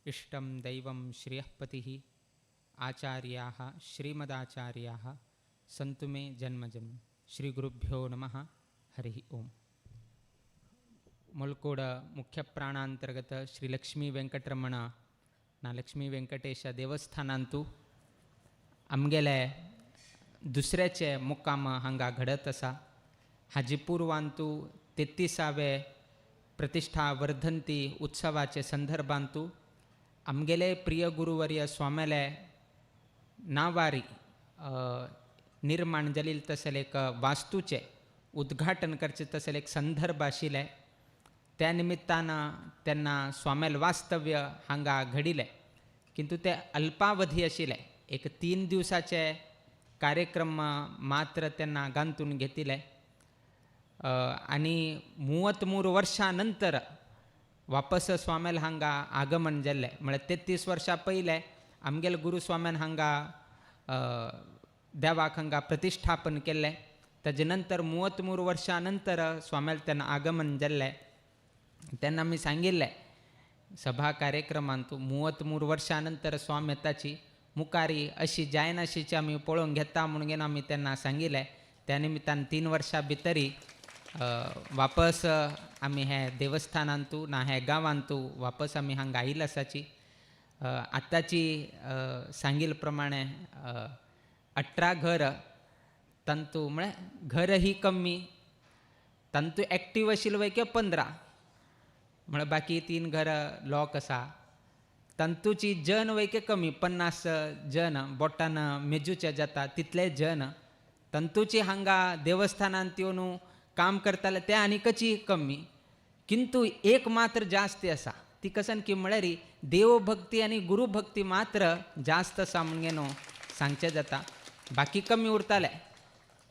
इष्टं दैवं श्रियःपतिः आचार्याः श्रीमदाचार्याः सन्तु मे जन्मजन्म। श्रीगुरुभ्यो नमः। हरि ओम्। मुलकोड मुख्य प्राणांतर्गत श्री लक्ष्मी वेंकटरमण ना लक्ष्मी वेंकटेश देवस्थानांतू आमगेले दुसऱ्याचे मुक्काम हांगा घडत आसा। हाजी पूर्वांतू 33वे प्रतिष्ठा वर्धंती उत्सवाचे संदर्भांतू आमगेले प्रिय गुरुवर्य स्वामेले नावारी निर्माण जाल्ले तसले एक वास्तूचे उद्घाटन करचे तसले एक संदर्भ आशिल्ले। त्या निमित्तानं त्यांना स्वामेल वास्तव्य हांगा घडिले, किंतु ते अल्पावधी आशिल्ले। एक 3 दिवसाचे कार्यक्रम मात्र त्यांना गांतून घेतिले आणि 33 वर्षां नंतर वापस स्वामेल हांगा आगमन जाल्ले। म्हळ्यार 33 वर्षां पयले आमगेल गुरुस्वाम्यान हांगा देवाक हांगा प्रतिष्ठापन केल्लें। ताजे नंतर 33 वर्षां नंतर स्वामेल तेन्ना आगमन जाल्लें। तेन्ना आमी सांगिल्लें सभा कार्यक्रमांत 33 वर्षां नंतर स्वामी येताची मुखारी अशी जायनाशीची आमी पळोवंक घेता म्हणून आमी तेन्ना सांगिल्लें। त्या निमित्तान 3 वर्सां भितरी वापस आमी हे देवस्थानांतू ना हे गांवांतू वापस आमी हांगा आयिल्ले आसाची। आताची सांगिल्ले प्रमाणे 18 घर तंतू म्हळ्यार घर ही कमी, तंतू एक्टीव आशिल्ले वयके 15 म्हळ्यार बाकी 3 घर लॉक आसा। तंतूची जन वयके कमी 50 जन बोटान मेजूचे जाता तितले जन तंतूची हांगा देवस्थानांत येवन काम करताले ते आनीकची कमी, किंतु एक मात्र जास्त आसा ती कसन की म्हळ्यार देवभक्ती आनी गुरुभक्ती मात्र जास्त आसा म्हणून सांगचे जाता। बाकी कमी उरताले,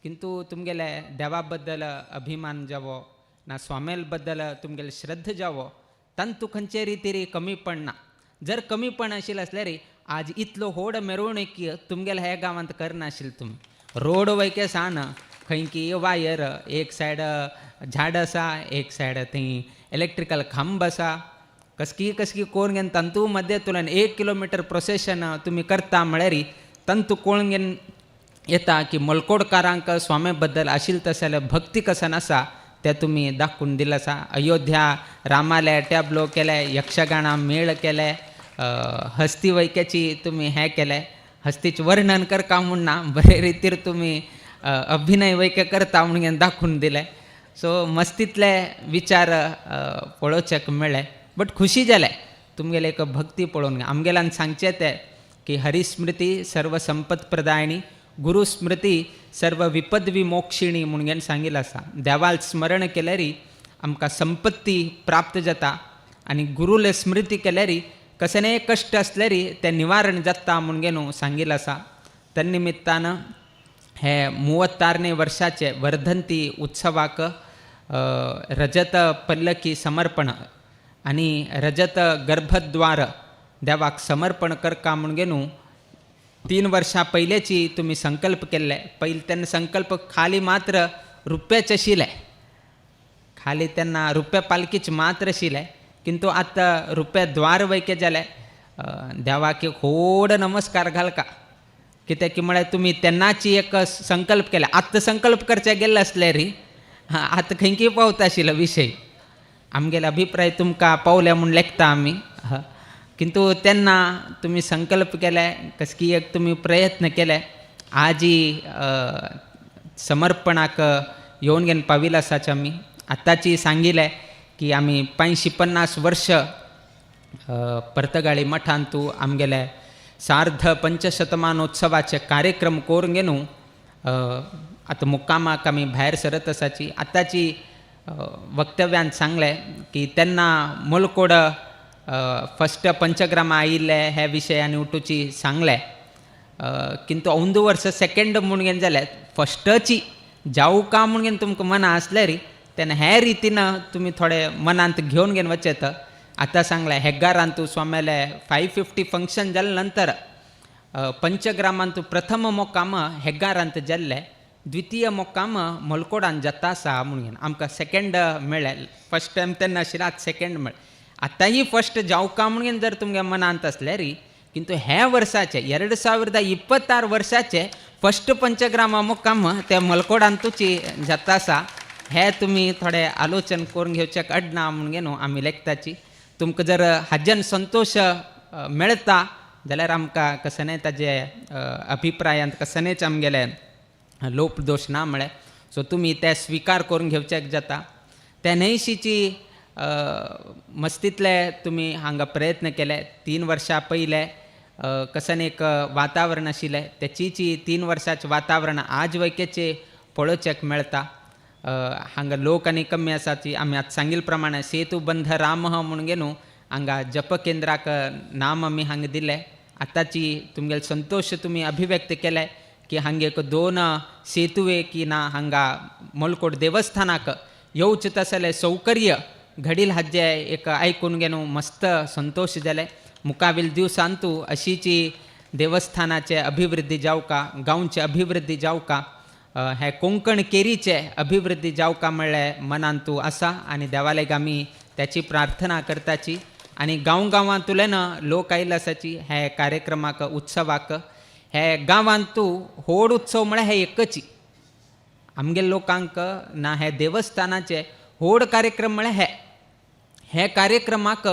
किंतु तुमगेले देवा बद्दल अभिमान जावो ना स्वामेल बद्दल तुमगेले श्रद्धा जावो तंतू खंयचे रितीरी कमी पडना। जर कमीपण आशिल्लें आसल्यार आज इतलो व्हड मिरवणूक तुमगेल्या ह्या गांवांत करनाशिल्ले तुमी। रोड वयके सान खंय की वायर एक सायड झाड आसा, एक सायड थंय इलेक्ट्रिकल खांब आसा, कसकी कोण घेवन तंतू मध्येंतल्यान 1 किलोमीटर प्रोसेशन तुमी करता म्हळ्यार तंतू कोण घेवन येता की मलकोडकारांक स्वामी बद्दल आशिल्ले तसले भक्ती कसन आसा ते तुमी दाखवून दिले आसा। अयोध्या रामाले टॅब्लो केले, यक्षगाणा मेळ केले, हस्ती वैक्याची तुमी हे केले। हस्तीचे वर्णन करता म्हूण ना, बरे रितीर तुमी अभिनय वैके करता म्हणून दाखवून दिले। सो मस्तीतले विचार पळोवचेक मेळ्ळे, बट खुशी जाले तुमगेले एक भक्ती पळोवन। आमगेल्यान सांगचे ते की हरिस्मृती सर्व संपत प्रदायिनी गुरुस्मृती सर्व विपद विमोक्षिणी म्हणून सांगिल्लें आसा। देवाल स्मरण केल्यार आमकां संपत्ती प्राप्त जाता आनी गुरुले स्मृती केल्यार कसलेय कश्ट आसल्यार ते निवारण जाता म्हणून सांगिल्लें आसा। त्या निमित्तान हे 33 वर्षाचे वर्धंती उत्सवाक रजत पल्लकी समर्पण आनी रजत गर्भद्वार देवाक समर्पण करता म्हणून 3 वर्सां पयलेची तुमी संकल्प केल्ले। पयले तेन्ना संकल्प खाली मात्र रुपयाचे आशिल्ले, खाली तेन्ना रुपया पालखीचे मात्र आशिल्ले, किंतु आतां रुपया द्वार वयके जाले। देवाक एक व्हड नमस्कार घालका, कित्याक की म्हळ्यार तुमी तेन्नाची एक संकल्प केला। आतां संकल्प करचे गेल्ले आसल्यार आतां खंयकी पावता आशिल्लो विशय, आमगेले अभिप्राय तुमकां पावले म्हूण लेखता आमी। किंतु तेन्ना तुमी संकल्प केले, कसकी एक तुमी प्रयत्न केले, आजी समर्पणाक येवन घेवन पाविल्ले आसाचे आमी। आतांची सांगिल्लें की आमी 50 वर्ष पर्तगाळी मठांतू आमगेले सार्ध पंचशतमानोत्सवाचे कार्यक्रम करून घेवन आतां मुक्कामाक आमी भायर सरत आसाची। आतांची वक्तव्यान सांगलें की तेन्ना मुलकोड फस्ट पंचग्रामा आयिल्ले हे विशयानी उठूची सांगले, किंतु औंद वर्स सेकंड म्हणून जाले फस्टची जाऊ का म्हणून तुमकां मना असलें री तेन्ना हे रितीनं तुमी थोडे मनांत घेवन घेवन वचेत. आतां सांगलें हेग्गारांतू स्वामेले 550 फंक्शन जाले नंतर पंचग्रामांतू प्रथम मोक्काम हेग्गारांत जाल्ले, द्वितीय मोक्काम मलकोडान जाता आसा म्हणून आमकां सेकंड मेळ्ळें. फर्स्ट टायम तेन्ना आशिल्लें, आतां सेकंड मेळ्ळें. आतांही फर्स्ट जावका म्हणून जर तुमगे मनांत असलें री, किंतु हे वर्साचे 2026 वर्साचे फर्स्ट पंचग्रामा मोक्काम ते मलकोडांतूची जाता आसा. हे तुमी थोडे आलोचन करून घेवचें अडना म्हणून न्हू आमी लेखताची. तुमकां जर हाज्यान संतोश मेळटा जाल्यार आमकां कसनय ताजे अभिप्रायांत कसनयच आमगेले लोप दोश ना म्हळें. सो तुमी ते स्विकार करून घेवचें जाता. ते न्हयशीची मस्तींतले तुमी हांगा प्रयत्न केले. 3 वर्सां पयले कसन एक वातावरण आशिल्लें, तेचीची 3 वर्साचें वातावरण आज वयकेचे पळोवचेक मेळटा. हांगा लोक आनी कमी आसाची. आमी आतां सांगिल्ले प्रमाणे सेतू बंध राम म्हणून न्हू हांगा जप केंद्राक नाम आमी हांगा दिलें. आतांची तुमगेले संतोश तुमी अभिव्यक्त केले की हांगा एक 2 सेतुवे की ना हांगा मलकोड देवस्थानाक येवचें तसलें सौकर्य घडील हाजे एक आयकून घेवन मस्त संतोश जाले. मुखावेल दिवसांतू अशीची देवस्थानाचे अभिवृद्धी जावका, गांवचे अभिवृद्धी जावका, हे कोंकण केरीचे अभिवृद्धी जावका म्हणलें मनांतू आसा. आनी देवालयाक आमी त्याची प्रार्थना करताची. आनी गांवांतुल्यान लोक आयिल्ले आसाची हे कार्यक्रमाक उत्सवाक. हे गांवांतू होड उत्सव म्हळ्यार हे एकची. आमगे लोकांक ना हे देवस्थानाचे होड कार्यक्रम म्हळ्यार हे कार्यक्रमाक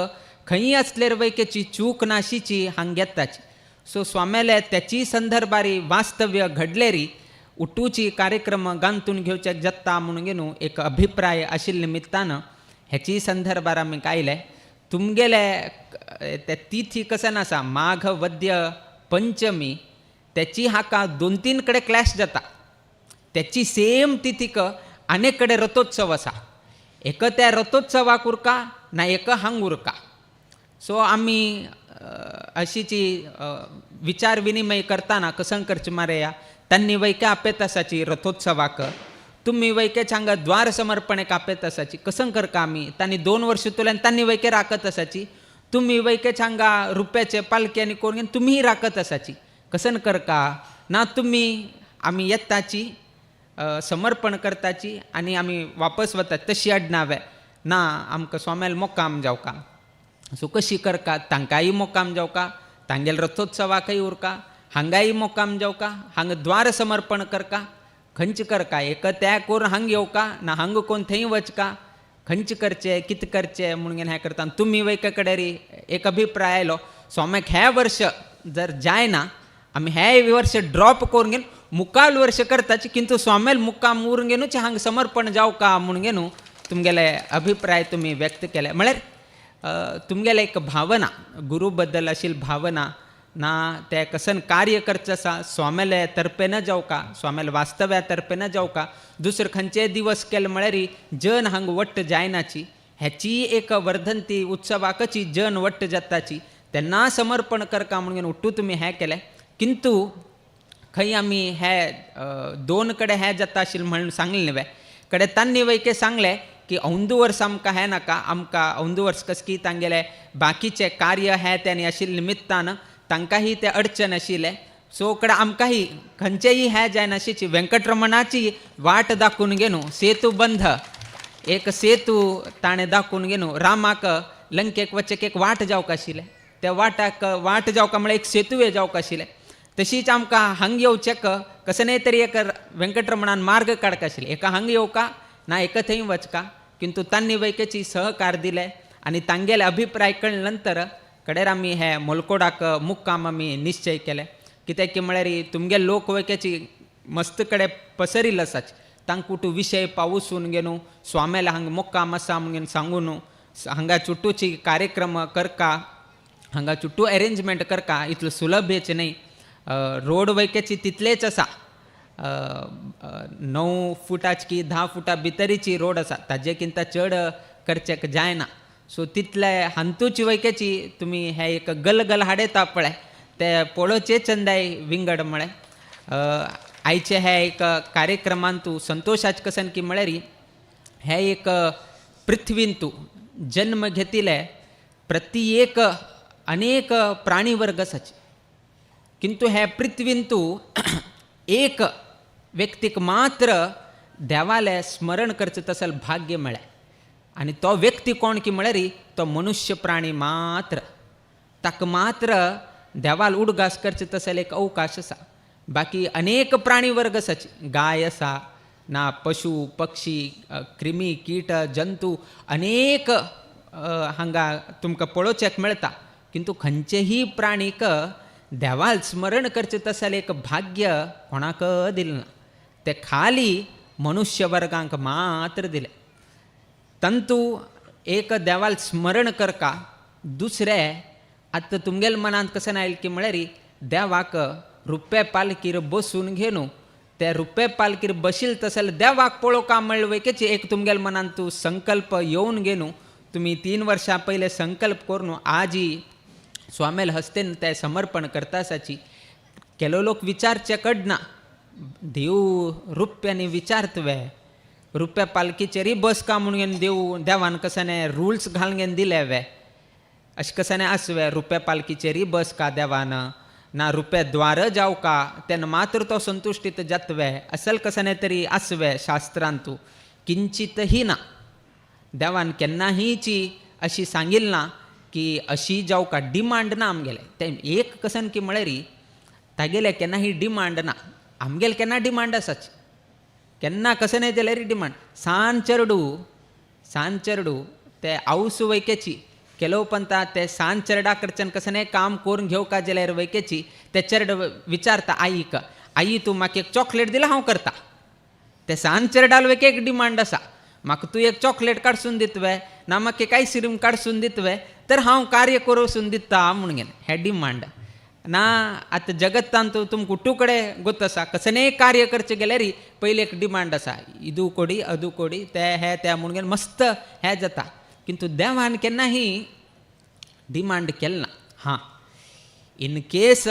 खंय असलेर वैकेची चूक नाशीची हांगा येताची. सो स्वामेले त्याची संदर्भारी वास्तव्य घडलेरी उठूची कार्यक्रम गांतून घेवचेक जाता म्हणून न्हू एक अभिप्राय आशिल्ले निमित्तान हेची संदर्भार आमी आयले. तुमगेले ते तिथी कसन आसा माघ वद्य पंचमी, त्याची हाका 2-3 कडेन क्लॅश जाता. त्याची सेम तिथीक आनेक कडेन रथोत्सव आसा. एक त्या रथोत्सवाक उरका ना एक हांग उरका. सो आमी अशीची विचार विनिमय करताना कसं करचें मरे या त्यांनी वैके आपेत आसाची रथोत्सवाक. तुम्ही वैकेच हांगा द्वार समर्पणेक आपेत आसाची कसं करका आमी. तांणी 2 वर्सां तुल्यान तांणी वैके राखत आसाची. तुम्ही वैकेच हांगा रुप्याचे पालक्यांनी करून तुम्ही राखत आसाची कसं करका ना. तुम्ही आमी येताची समर्पण करताची आनी आमी वापस वतात तशी अडनावे ना. आमकां स्वामेल मोक्काम जावका. सो कशी करका तांकांय मोक्काम जावका, तांगेल रथोत्सवाकय उरका, हांगाय मोक्काम जावका, हांगा द्वार समर्पण करका. खंयच करका एक त्या करून हांगा येवका ना हांगा कोण थंय वचका. खंयच करचें कितें करचें म्हणून हें करता. तुमी वैके कडेन री एक अभिप्राय आयलो स्वाम्याक हे वर्ष जर जायना आमी हे वर्ष ड्रॉप करून घेवन मुखाल वर्ष करताची. किंतु स्वामेल मुक्काम उरून घेवनूच हांगा समर्पण जावका म्हणून घेवन तुमगेले अभिप्राय तुमी व्यक्त केले. म्हळ्यार तुमगेले एक भावना गुरू बद्दल आशिल्ली भावना ना ते कसन कार्य करचें आसा स्वामेले तर्फे न जावका, स्वामेल वास्तव्या तर्फे न जावका. दुसरे खंयचेय दिवस केले म्हळ्यार जन हांगा वट्ट जायनाची. हेची एक वर्धंती उत्सवाकची जन वट्ट जाताची तेन्ना समर्पण करका म्हणून उठू तुमी हें केलें. किंतु खंय आमी हे 2 कडेन हें जाता आशिल्लें म्हणून सांगलें न्हय कडेन तांणी वैके सांगलें की औंदू वर्स आमकां हें नाका. आमकां औंदू वर्स कस की तांगेले बाकीचे कार्य हें त्यांनी आशिल्ले निमित्तान तांकांय ते अडचण आशिल्लें. सो कडेन आमकांय खंयचेय हें जायनाशिची वेंकटरमणाची वाट दाखोवन घेवन सेतू बंध एक सेतू ताणें दाखोवन घेवन रामाक लंकेक वचेक एक वाट जावंक आशिल्लें. त्या वाटाक वाट जावका म्हळ्यार एक सेतुवे जावंक आशिल्लें. तशीच आमकां हांगा येवचेक कसनय तरी एक वेंकटरमणान मार्ग काडका आशिल्ले. एका हांगा येवका ना एक थंय वचका. किंतु तांणी वैकेची सहकार दिले आनी तांगेले अभिप्राय कळ्ळे नंतर कडेर आमी हे मलकोडाक मुक्काम आमी निश्चय केले. कित्याक की म्हळ्यार तुमगे लोक वैकेची मस्त कडेन पसरिल्ले आसात. तांकां कुठू विशय पावसून घेवन स्वामेला हांगा मुक्काम आसा म्हणून सांगून हांगा चुट्टूची कार्यक्रम करका, हांगा चुट्टू अरेंजमेंट करका इतलो सुलभेच न्हय. रोड वैकेची तितलेच आसा. 9 फुटाची की 10 फुटा भितरीची रोड आसा. ताजेकिंत चड करचेक जायना. सो तितले हांतूची वैकेची तुमी हे एक गलगल हाडयता पळय ते पळोवचे चंदाय विंगड म्हळें आयच्या ह्या एक कार्यक्रमान तू संतोषाच कसन की म्हळ्यार हे एक पृथ्वीन तू जन्म घेतिले प्रति एक अनेक प्राणी वर्ग आसाचे, किंतु हे पृथ्वीन तू एक व्यक्तीक मात्र देवाले स्मरण करचें तसल भाग्य मेळ्ळें. आनी तो व्यक्ती कोण की म्हळ्यार तो मनुष्य प्राणी मात्र. ताका मात्र देवाल उडगास करचें तसल एक अवकाश आसा. बाकी अनेक प्राणी वर्ग आसाचे, गाय आसा ना पशु पक्षी क्रिमी कीट जंतू अनेक हांगा तुमकां पळोवचेक मेळटा, किंतु खंयचेही प्राणीक देवाल स्मरण करचें तसल एक भाग्य कोणाक दिलें ना. ते खाली मनुष्य वर्गांक मात्र दिले. तंतू एक देवाल स्मरण करका, दुसरे आतां तुमगेल मनांत कशें आयलें की म्हळ्यार देवाक रुपये पालकीर बसून घेवन ते रुपये पालकीर बशील तसल देवाक पळोवका म्हणले वयकेची एक तुमगेल मनांत तूं संकल्प येवन घेवन तुम्ही 3 वर्सां पयले संकल्प करून आजी स्वामेल हस्तेन ते समर्पण करतासाची. केलो लोक विचारचे कडना, देव रुप्यांनी विचारतवे, रुपये पालकीचेरी बस का म्हणून देवान कसाने रुल्स घालून घेवन दिले वे, अशें कसाने आसवे रुपये पालकीचेरी बस का देवान ना रुपये द्वार जाव का तेन्ना मात्र तो संतुष्टीत जातवे, असल कसाने तरी आसवे शास्त्रांतू. किंचितही ना, देवान केन्नाहीची अशी सांगिल्ली ना की अशी जाव का डिमांड ना आमगेले. ते एक कसन की म्हळ्यार तागेले केन्नाही डिमांड ना, आमगेले केन्ना डिमांड आसाच, केन्ना कशें नाही जाल्यार डिमांड. सांचेरडू ते आवस वयकेची केलो पंता ते सांचेरडा कडच्यान कशें काम करून घेवका जाल्यार वयकेची ते चेरड विचारता आईक, आई तूं म्हाका एक चॉकलेट दिला हांव करता. ते सांचेरडाल वयके एक डिमांड आसा, म्हाका तूं एक चॉकलेट काडसून दितवे ना म्हाका एक आयस्क्रीम काडसून दितवे तर हांव कार्य करून दिता म्हणून हे डिमांड ना. आतां जगतांत तुमकां उठूकडे गोत आसा, कसलेंय कार्य करचें गेल्यार पयलीं एक डिमांड आसा, इदू कोडी अदू कोडी ते हे त्या म्हणून मस्त हे जाता. किंतु देवान केन्नाही डिमांड केलें ना. हां, इन केस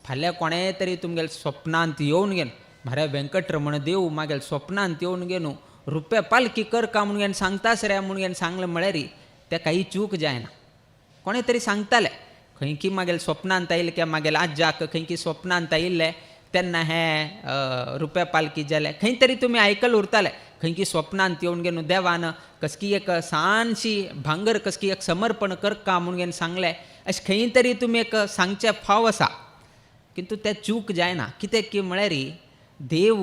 फाल्यां कोणें तरी तुमगेले स्वप्नांत येवन घेवन म्हारे वेंकटरमण देव म्हागेले स्वप्नांत येवन घेवन रुपये पालकी कर का म्हणून सांगतास रे म्हणून सांगलें म्हळ्यार ते काही चूक जायना. कोणें तरी सांगताले खंय की म्हागेले स्वप्नांत आयिल्ले की म्हागेले आज्जाक खंय की स्वप्नांत आयिल्ले तेन्ना हे रुपये पालकी जाले, खंय तरी तुमी आयकल उरताले खंय की स्वप्नांत येवन घेवन देवान कसकी एक सानशी भांगर कसकी एक समर्पण कर का म्हणून सांगलें, अशें खंय तरी तुमी एक सांगचे फाव आसा. किंतु ते चूक जायना. कित्याक की म्हळ्यार देव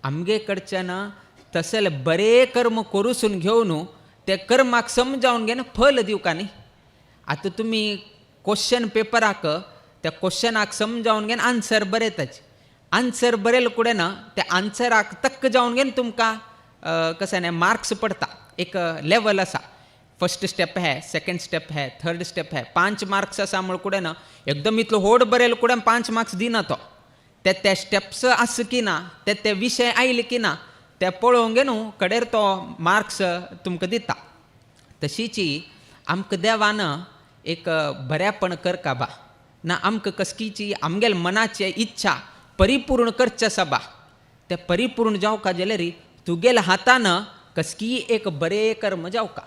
आमगे कडच्यान तसले बरे कर्म करूसून घेवन ते कर्माक समजावन घेवन फल दिवका न्ही. आतां तुमी क्वेश्चन पेपराक त्या क्वेश्चनाक समजावन घेवन आन्सर बरयताचे, आन्सर बरयल कुडेन त्या आन्सराक तक्क जावन घेवन तुमकां कशें न्ही मार्क्स पडटा. एक लेवल आसा, फर्स्ट स्टेप है, सेकंड स्टेप है, थर्ड स्टेप है, 5 मार्क्स आसा म्हण कुडेन एकदम इतलो व्हड बरयल कुडेन 5 मार्क्स दिना तो. ते स्टेप्स आस की ना, ते विशय आयले की ना ते पळोवंक घेवन कडेर तो मार्क्स तुमकां दिता. तशीची आमकां देवान एक बरेपण करका बा ना, आमकां कसकीची आमगेल मनाची इच्छा परिपूर्ण करचे आसा बा. ते परिपूर्ण जावका जाल्यार तुगेल्या हातान कसकी एक बरे कर्म जावका.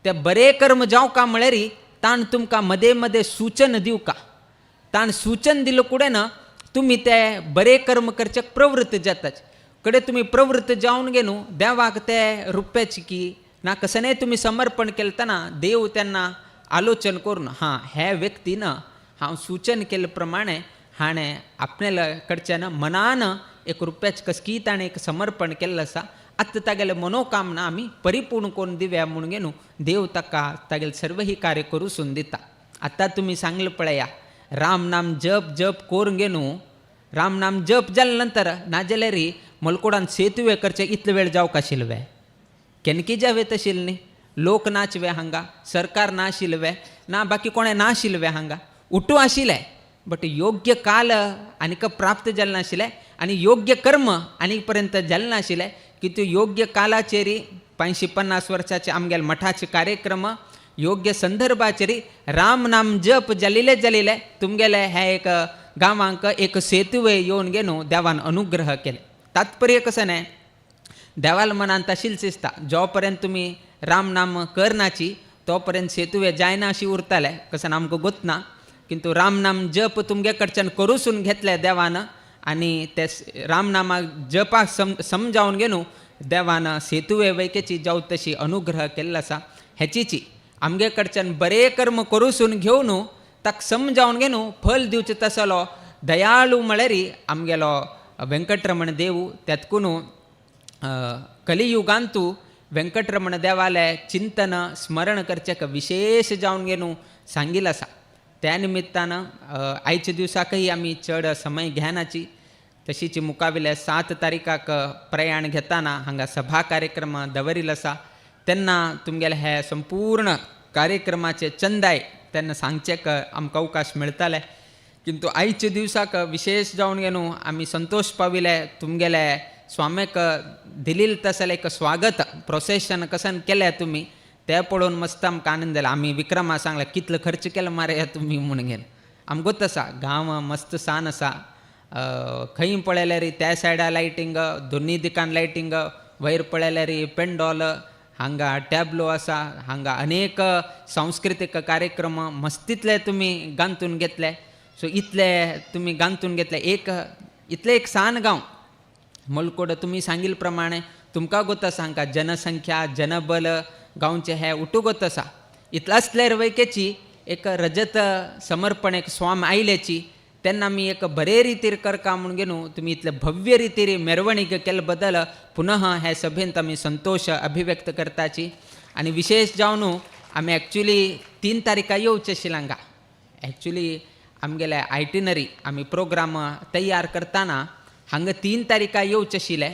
ते बरे कर्म जावका म्हळ्यार ताण तुमकां मदे मदे सूचन दिवका. ताण सूचन दिले कुडेन तुमी ते बरे कर्म करच्याक प्रवृत्त जाताच. कडे तुमी प्रवृत्त जावन घेवन देवाक ते रुपयाची की ना कसलेंय तुमी समर्पण केलें तेन्ना देव तेन्ना आलोचन करून हां हे व्यक्तीन हांव सूचन केले प्रमाणे हाणें आपल्या कडच्यान मनान एक रुपयाची कसकी ताणें एक समर्पण केल्लें आसा. आतां तागेले मनोकामना आमी परिपूर्ण करून दिव्या म्हणून घेवन देव ताका तागेलें सर्व ही कार्य करूसून दिता. आतां तुमी सांगलें पळया राम नाम जप जप करून घेवन राम नाम जप जाले नंतर नाजाल्यार मलकोडान सेतुवे करचे इतले वेळ जावंक आशिल्ले, केनकी जावे तशिल्ले न्ही. लोक नाचवे हांगा, सरकार नाशिल्ले ना, बाकी कोणें नाशिल्ले हांगा, उठू आशिल्ले बट योग्य काल आनीक प्राप्त जालें नाशिल्लें आनी योग्य कर्म आनीक पर्यंत जालें नाशिल्लें. की तूं योग्य कालाचेरी 50 वर्साचे आमगेले मठाचे कार्यक्रम योग्य संदर्भाचेरी राम नाम जप जाल्ले तुमगेले हे एक गांवांक एक सेतुवे येवन गेनू देवान अनुग्रह केले. तात्पर्य कसं नाही, देवाला मनान तशीच दिसता जो पर्यंत तुम्ही राम नाम करनाची तोपर्यंत सेतुवे जायना अशी उरताले कसं आमकां गोतना. किंतु राम नाम जप तुमगे कडच्यान करूसून घेतले देवानं आणि ते रामनामाक जपाक समजावन घेनू देवानं सेतुवे वैकेची जाऊ तशी अनुग्रह केल्लो आसा. हेचीची आमगे कडच्यान बरे कर्म करूसून घेवन ताका समजावन घेनू फल दिवचे तसलो दयाळू म्हळ्यार आमगेलो व्यंकटरमण देव. त्यातकून कलियुगांतू व्यंकटरमण देवाले चिंतन स्मरण करचेक विशेष जावन घेनू सांगिल्लो आसा. त्या निमित्तानं आयच्या दिवसाकय आमी चड समय घेनाची. तशीच मुकाविले 7 तारीखाक प्रयाण घेताना हांगा सभा कार्यक्रम दवरिल्लो आसा. तेन्ना तुमगेले हे संपूर्ण कार्यक्रमाचे चंदाय तेन्ना सांगचेक आमकां अवकाश मेळटाले. किंतु आयच्या दिवसाक विशेष जावन घेनू आमी संतोष पाविले. तुमगेले स्वामीक दिलील तसले एक स्वागत प्रोसेशन कसन केलें तुमी ते पळोवन मस्त आमकां आनंद जालो. आमी विक्रमा सांगलें कितलो खर्च केलो मारे तुमी म्हणून घेन. आमकां गोत आसा गांव मस्त सान आसा. खंय पळयल्यार त्या सायडा लायटींग, दोनी दिकान लायटींग, वयर पळयल्यार पेंडॉल, हांगा टॅब्लो आसा, हांगा अनेक सांस्कृतीक कार्यक्रम मस्तीतले तुमी गांथून घेतले. सो इतले तुमी गांथून घेतले. इतले एक सान गांव मलकोड तुमी सांगिल्ले प्रमाणे तुमकां गोत आसा हांकां जनसंख्या जनबल गांवचे हे उटुगत आसा. इतलो आसल्यार वैकेची एक रजत समर्पण एक स्वाम आयल्याची तेन्ना आमी एक बरे रितीर करका म्हणून घेनू तुमी इतले भव्य रितीर मेरवणीक केले बद्दल पुनः हे सभेंत आमी संतोष अभिव्यक्त करताची. आनी विशेष जावन आमी एक्चुली 3 तारीखा येवचे आशिल्ले हांगा. एक्चुली आमगेले आयटिनरी आमी प्रोग्राम तयार करतना हांगा 3 तारीखा येवचे आशिल्ले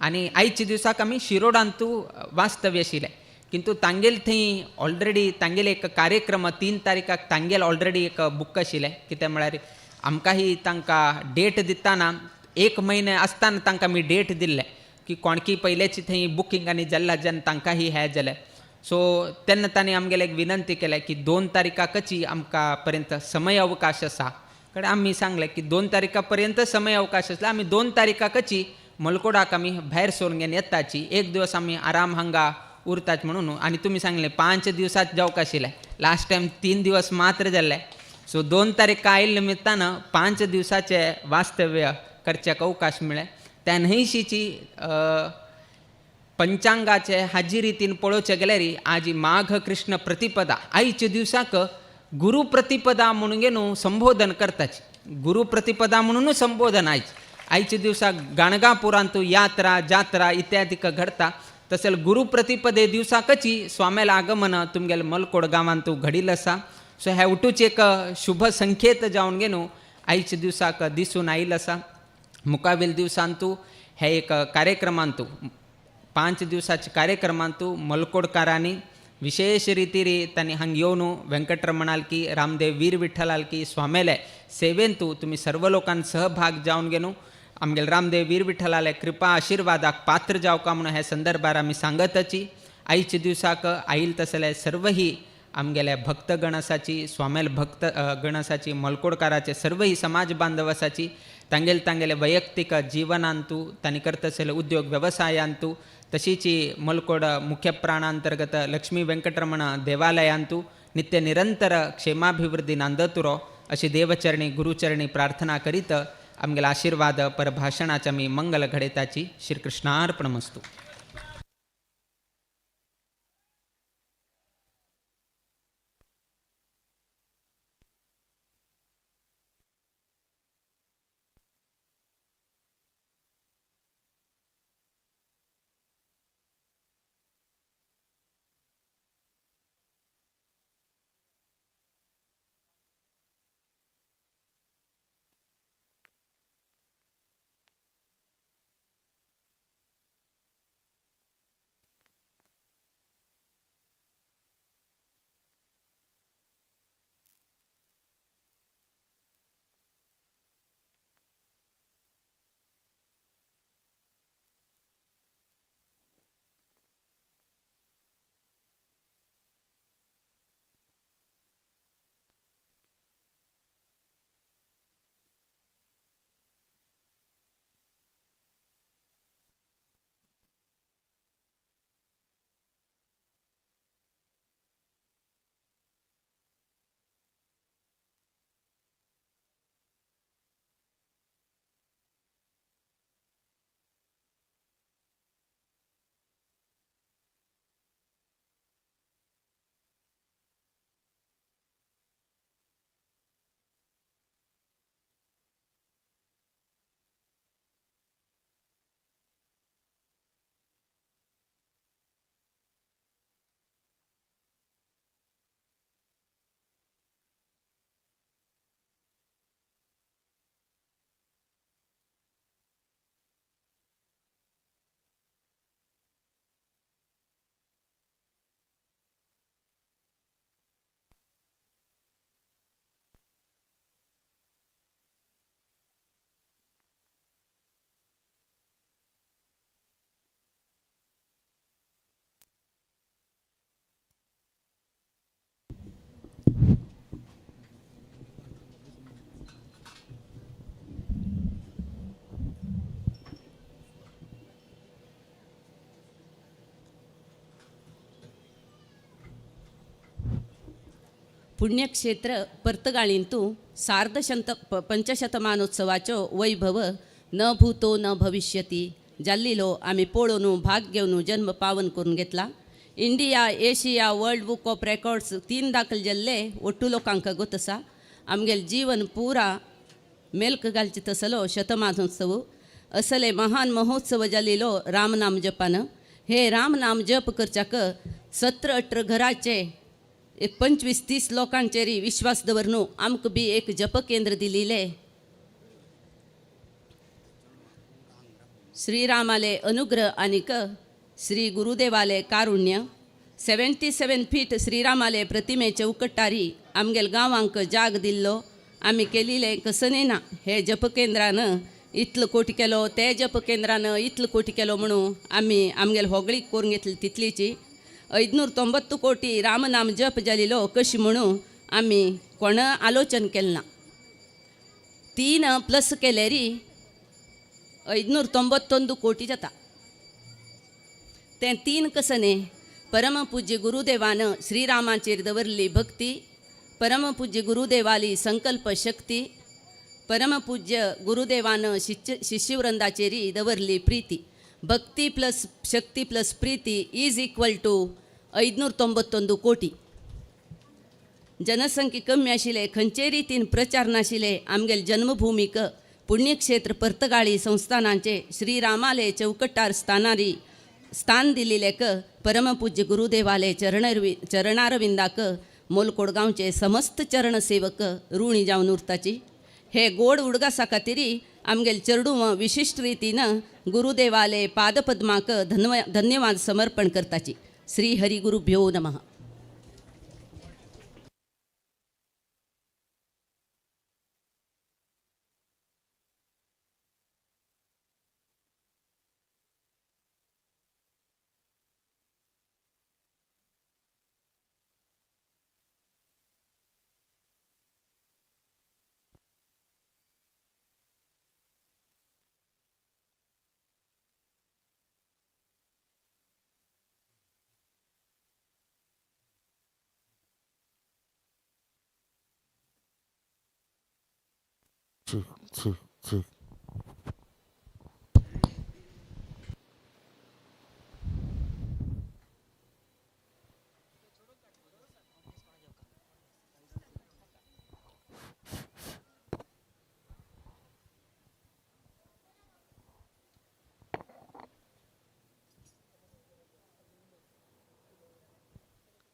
आनी आयच्या दिसाक आमी शिरोडांतू वास्तव्य आशिल्ले. किंतु तांगेल थंय ऑलरेडी तांगेले एक कार्यक्रम 3 तारीखाक तांगेल ऑलरेडी एक बूक आशिल्ले. कितें म्हळ्यार आमकांही तांकां डेट दितना 1 म्हयने आसतना तांकां आमी डेट दिल्ले की कोणकी पयलेची थंय बुकींग आनी जाल्ला जेन्ना तांकांही हे जालें. सो तेन्ना तांणी आमगेले एक विनंती केली की 2 तारीखाकची आमकां पर्यंत समय अवकाश आसा. कडेन आमी सांगलें की 2 तारीखा पर्यंत समय अवकाश आसल्यार आमी 2 तारीखाकची मलकोडाक आमी भायर सोरून घेवन येताची. एक दिवस आमी आराम हांगा उरतात म्हणून. आनी तुमी सांगलें 5 दिवसात जावंक आशिल्लें. लास्ट टायम 3 दिवस मात्र जाल्ले. सो 2 तारीख आयिल्ले निमित्तान 5 दिवसाचे वास्तव्य करच्याक अवकाश मेळ्ळे. त्या न्हयशीची पंचांगाचे हाजी रितीन पळोवचे गेल्यार आज माघ कृष्ण प्रतिपदा आयच्या दिवसाक गुरु प्रतिपदा म्हणून घेवन संबोधन करताची. गुरु प्रतिपदा म्हणून संबोधन आयच्या दिवसाक गाणगापुरांतू यात्रा जात्रा इत्यादीक घडता. तशें गुरु प्रतिपदे दिवसाकची स्वामेला आगमन तुमगेले मलकोड गांवांतू घडिल्लें आसा. सो हे उठूच एक शुभ संकेत जावन घेवन आयच्या दिवसाक दिसून आयिल्लो आसा. मुकावेल दिवसांतू हे एक कार्यक्रमांतू 5 दिवसाच्या कार्यक्रमांतू मलकोडकारांनी विशेष रितीरी तांणी हांगा येवन व्यंकटरमणाल की रामदेव वीर विठ्ठलाल की स्वामेले सेवेंतू तुमी सर्व लोकांनी सहभाग जावन घेवन आमगेले रामदेव वीर विठ्ठलाले कृपा आशिर्वादाक पात्र जावका म्हणून हे संदर्भार आमी सांगताची. आयच्या दिवसाक आयिल्ले तसले सर्वही आमगेले भक्तगण आसाची, स्वामेल भक्त गण आसाची, मलकोडकाराचे सर्वही समाज बांधव आसाची. तांगेले वैयक्तीक जिवनांतू तांणी करतसले उद्योग व्यवसायांतू तशीच मलकोड मुख्य प्राणांतर्गत लक्ष्मी व्यंकटरमण देवालयांतू नित्य निरंतर क्षेमाभिवृद्धी नांदतुरो अशी देवचरणी गुरुचरणी प्रार्थना करीत आमगेले आशीर्वाद परभाषणाच्या मी मंगल घडयताची. श्रीकृष्णार्पणमस्तु. ಪುಣ್ಯಕ್ಷೇತ್ರ ಪರ್ತಗಾಳಿಂತೂ पंचशतमानोत्सवाचो वैभव न भूतो न भविष्यती जाल्लिलो आमी पळोवन भाग घेवन जन्म पावन करून घेतला. India Asia world book of records 3 दाखल जाल्ले ಒಟ್ಟು लोकांक गोत आसा. आमगेल जीवन पुरा मेल्क घालचे तसलो शतमानोत्सव असले महान महोत्सव जाल्लो रामनाम जपान. हे रामनाम जप करच्याक 17-18 घराचे 25-30 लोकांचेरी विश्वास दवरून आमकां बी एक जप केंद्र दिल्ले. श्रीरामाले अनुग्रह आनीक श्री गुरुदेवाले कारुण्य. 77 फीट श्रीरामाले प्रतिमे चौकट्टारी आमगेल गांवांक जाग दिल्लो. आमी केल्ले कसने ना. हे जप केंद्रान इतलो कोटी केलो, ते जप केंद्रान इतलो कोटी केलो म्हणून आमी आमगेल होगळीक करून घेतली तितलीची. 590 कोटी रामनाम जप जाल्लो कशी म्हणून आमी कोण आलोचन केलें ना. 3 प्लस केल्यारी 591 कोटी जाता. ते 3 कसने परमपूज्य गुरुदेवान श्रीरामाचेर दवरली भक्ती, परमपूज्य गुरुदेवाली संकल्प शक्ती, परमपूज्य गुरुदेवान शिष्यवृंदाचेरी दवरली प्रीती. भक्ती प्लस शक्ती प्लस प्रीती इज इक्वल टू 591 कोटी. जनसंख्या कमी आशिल्ले, खंयचे रितीन प्रचार नाशिल्ले आमगेल जन्मभूमीक पुण्यक्षेत्र पर्तगाळी संस्थानांचे श्रीरामाले चौकट्टार स्थान दिल्लेक परमपूज्य गुरुदेवाले चरणारविंदाक मोलकोडगांवचे समस्त चरणसेवक ऋणी जावन उरताची. हे गोड उडगासा खातीरी आमगेल चेडूं विशिष्ट रितीन गुरुदेवाले पादपद्माक धन्यवाद समर्पण करताची. श्री हरी गुरुभ्यो नमः.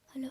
हॅलो.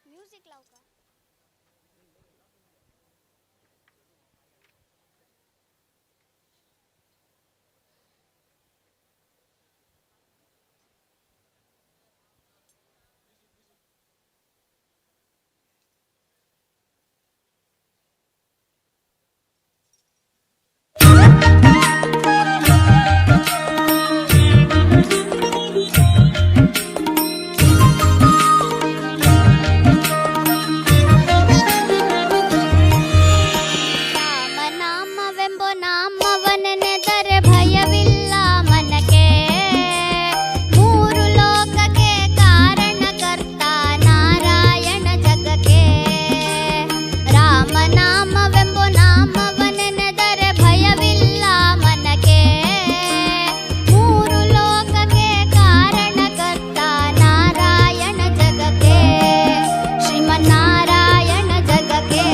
म्युझिक लाव का? श्रीमन्नारायण जगके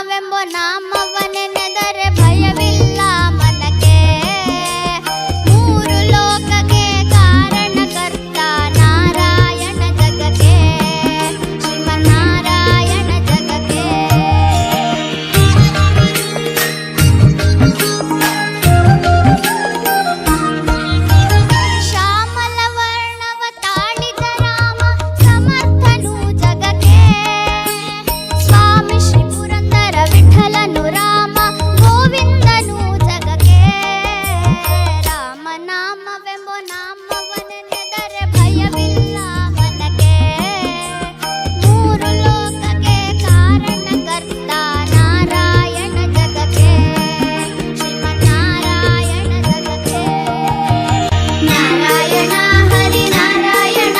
ನಾಮವೆಂಬ ನಾಮವನೆನೆದರೆ ಭಯವಿಲ್ಲ ಮನಕ್ಕೆ. ಮೂರು ಲೋಕಕ್ಕೆ ಕಾರಣಕರ್ತ ನಾರಾಯಣ ಜಗಕ್ಕೆ, ಶ್ರೀಮನ್ನಾರಾಯಣ ಜಗಕ್ಕೆ. ಶ್ಯಾಮಲ ವರ್ಣವ ತಾಳಿದ ರಾಮ ಸಮರ್ಥನು ಜಗಕ್ಕೆ. ಸ್ವಾಮಿ ಶ್ರೀ ಪುರಂದರ ವಿಠಲನು ರಾಮ ಗೋವಿಂದನು ಜಗಕ್ಕೆ. ರಾಮನಾಮವೆಂಬ ನಾಮವನೆನೆದರೆ ಭಯವಿಲ್ಲ ಮನಕ್ಕೆ. ಮೂರು ಲೋಕಕ್ಕೆ ಕಾರಣಕರ್ತ ನಾರಾಯಣ ಜಗಕ್ಕೆ, ಶ್ರೀಮನ್ನಾರಾಯಣ ಜಗಕ್ಕೆ. ನಾರಾಯಣ ಹರಿ ನಾರಾಯಣ,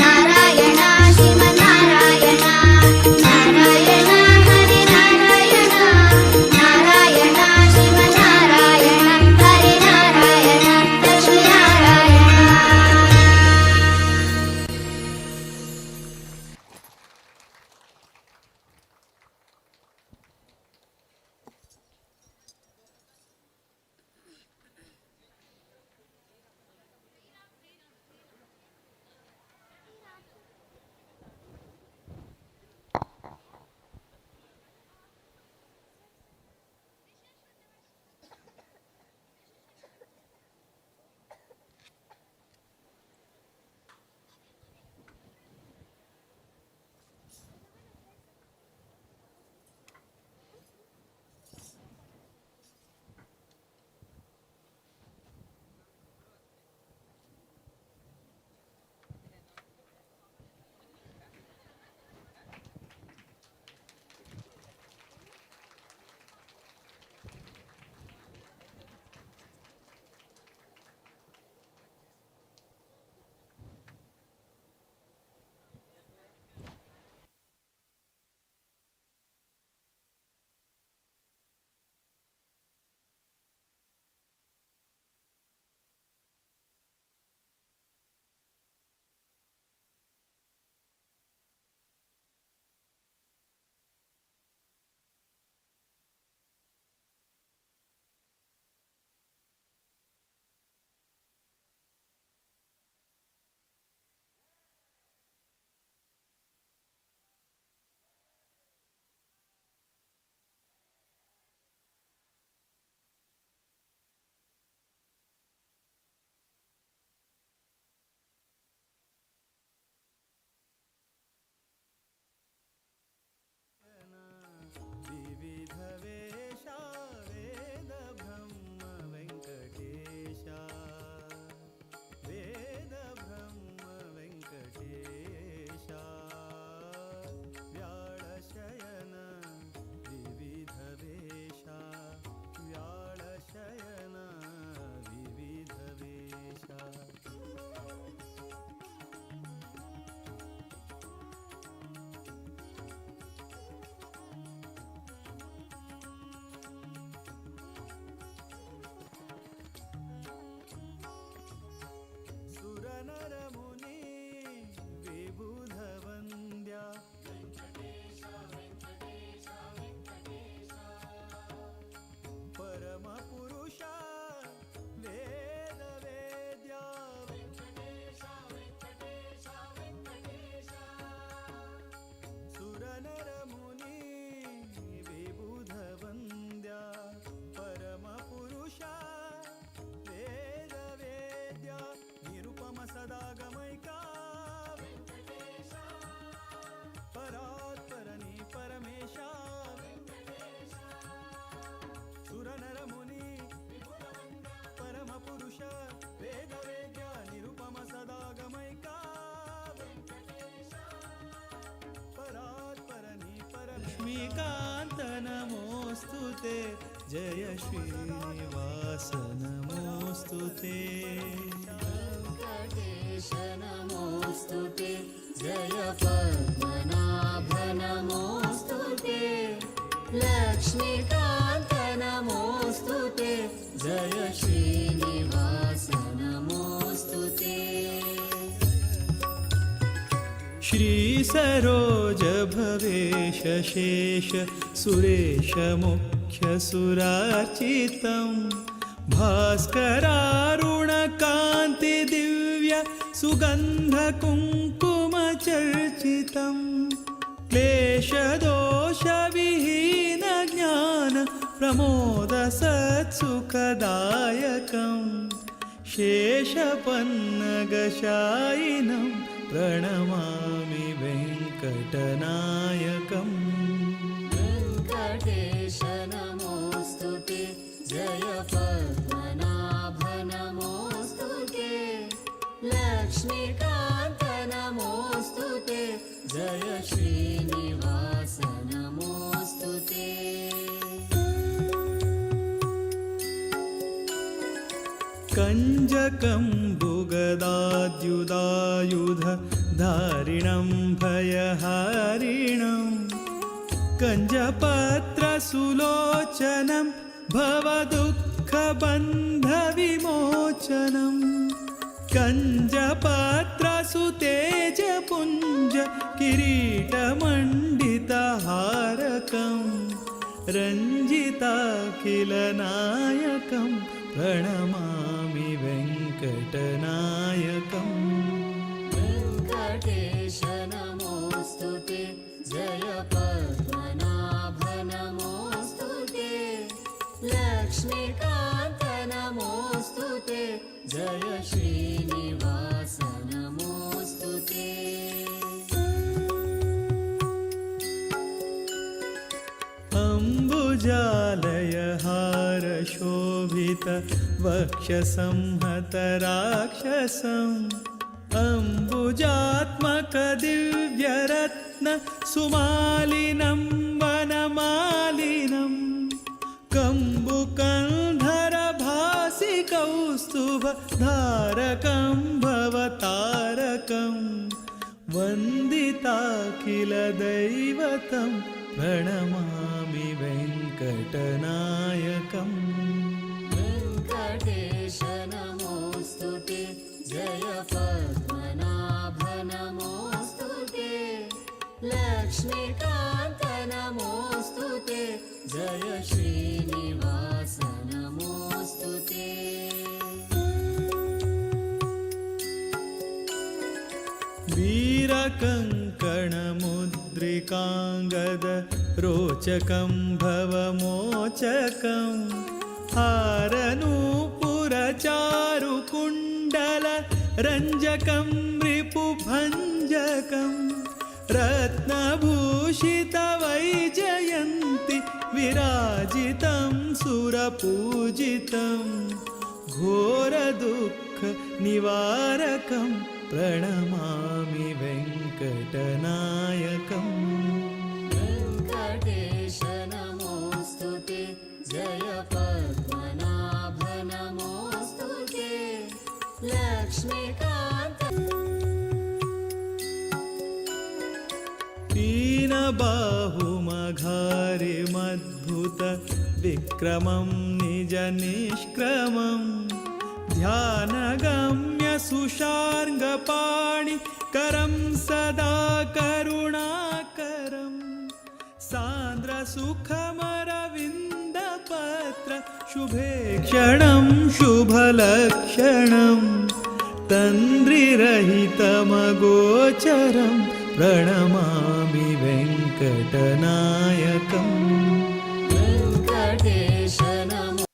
ನಾರಾಯಣ ಶ್ರೀಮನ್ನಾರಾಯಣ. ನಾರಾಯಣ ಹರಿ ನಾರಾಯಣ, ನಾರಾಯಣ ಶ್ರೀಮನ್ನಾರಾಯಣ. ಹರಿ ನಾರಾಯಣ ಲಕ್ಷ್ಮೀನಾರಾಯಣ. ವಿವಿಧ ವೇಷ ವೇದ ಬ್ರಹ್ಮ ವೆಂಕಟೇಶ, ವೇದ ಬ್ರಹ್ಮ ವೆಂಕಟೇಶ. ವ್ಯಾಳ ಶಯನ ವಿವಿಧ ವೇಷ, ವ್ಯಾಳ ಶಯನ ವಿವಿಧ ವೇಷ. ಸುರನರ ಮುನಿ ವಿಬುಧ ವಂದ್ಯ, ಪರಮ ಪುರುಷ ವೇದ ವೇದ್ಯ. ಸುರನರ ಮುನಿ ವಿಬುಧ ವಂದ್ಯ, ಪರಮ ಪುರುಷ ವೇದ ವೇದ್ಯ. ನಿರುಪಮ ಸದಾಗಮೈಕ ಪರಾತ್ಪರನಿ ಪರಮೇಶ. ಸುರನರ ಮುನಿ ಪರಮ ಪುರುಷ ವೇದ ವೇದ್ಯ, ನಿರುಪಮ ಸದಾಗಮೈಕ ಪರಾತ್ಪರನಿ ಪರಮೇಶ. ಲಕ್ಷ್ಮೀಕಾಂತ ನಮೋಸ್ತುತೆ, ಜಯ ಶ್ರೀನಿವಾಸ ನಮೋಸ್ತುತೆ. ವೆಂಕಟೇಶ ನಮೋಸ್ತುತೆ, ಜಯ ಪದ್ಮನಾಭ ನಮೋಸ್ತುತೆ. ಲಕ್ಷ್ಮೀಕಾಂತ ನಮೋಸ್ತುತೆ, ಜಯ ಶ್ರೀನಿವಾಸ ನಮೋಸ್ತುತೆ. ಶ್ರೀ गिरिसरोज भवेश शेष सुरेश मुख्य सुरार्चितं भास्करारुणकान्ति दिव्य सुगन्ध कुङ्कुमचर्चितं क्लेशदोषविहीन ज्ञान प्रमोद सत्सुखदायकं शेषपन्नगशायिनं प्रणमामि वेङ्कटनायकम् वेङ्कटेश नमोऽस्तु ते जय पद्मनाभ नमोऽस्तु ते लक्ष्मीकान्त नमोऽस्तु ते जय श्रीनिवास नमोऽस्तु ते कञ्जकम्बुगदाद्युदायुध धारिणं भयहारिणं कञ्जपत्रसुलोचनं भवदुःखबन्धविमोचनं कञ्जपत्रसुतेजपुञ्ज किरीटमण्डितहारकं रञ्जिताखिलनायकं प्रणमामि वेङ्कटनायकम् वेङ्कटेश नमोऽस्तु ते जय पद्मनाभ नमोऽस्तु ते लक्ष्मीकान्त नमोऽस्तु ते जय श्रीनिवास नमोऽस्तु ते अम्बुजालयहारशोभित वक्षसंहतराक्षसम् अम्बुजात्मकदिव्यरत्न सुमालिनं वनमालिनं कम्बुकन्धरभासि कौस्तुभधारकं भवतारकं वन्दिताखिलदैवतं प्रणमामि वेङ्कटनायकम् वेङ्कटेश नमोऽस्तु ते जय पद्मनाभ नमोऽस्तु ते लक्ष्मीकान्त नमोऽस्तु ते जय श्रीनिवास नमोऽस्तु ते वीरकङ्कणमुद्रिकाङ्गद रोचकं भवमोचकं हारनूपुरचारुकुण्डल रञ्जकं रिपुभञ्जकं रत्नभूषितवैजयन्ति विराजितं सुरपूजितं घोरदुःखनिवारकं प्रणमामि वेङ्कटनायकम् वेङ्कटेश नमोऽस्तु ते जय पद्मनाभ नमोऽस्तु ते लक्ष्मीकान्त दीनबाहुमघारिमद्भुत विक्रमं निजनिष्क्रमं ध्यानगम्य सुशार्ङ्गपाणि करं सदा करुणाकरं सान्द्रसुखमरविन्दपत्र शुभेक्षणं शुभलक्षणं तन्द्रिरहितमगोचरं प्रणमामि वेङ्कटनायकम् वेङ्कटेश नमो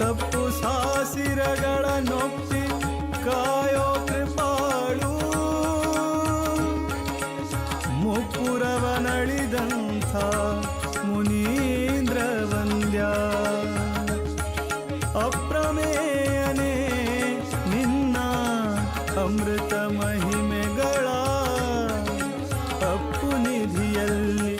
ತಪ್ಪು ಸಾಸಿರಗಳ ನೊಪ್ಪಿ ಕಾಯೋ ಕೃಪಾಳು ಮುಪ್ಪುರವನಳಿದಂಥ ಮುನೀಂದ್ರ ವಂದ್ಯ ಅಪ್ರಮೇಯನೇ ನಿನ್ನ ಅಮೃತ ಮಹಿಮೆಗಳ ಅಪ್ಪು ನಿಧಿಯಲ್ಲಿ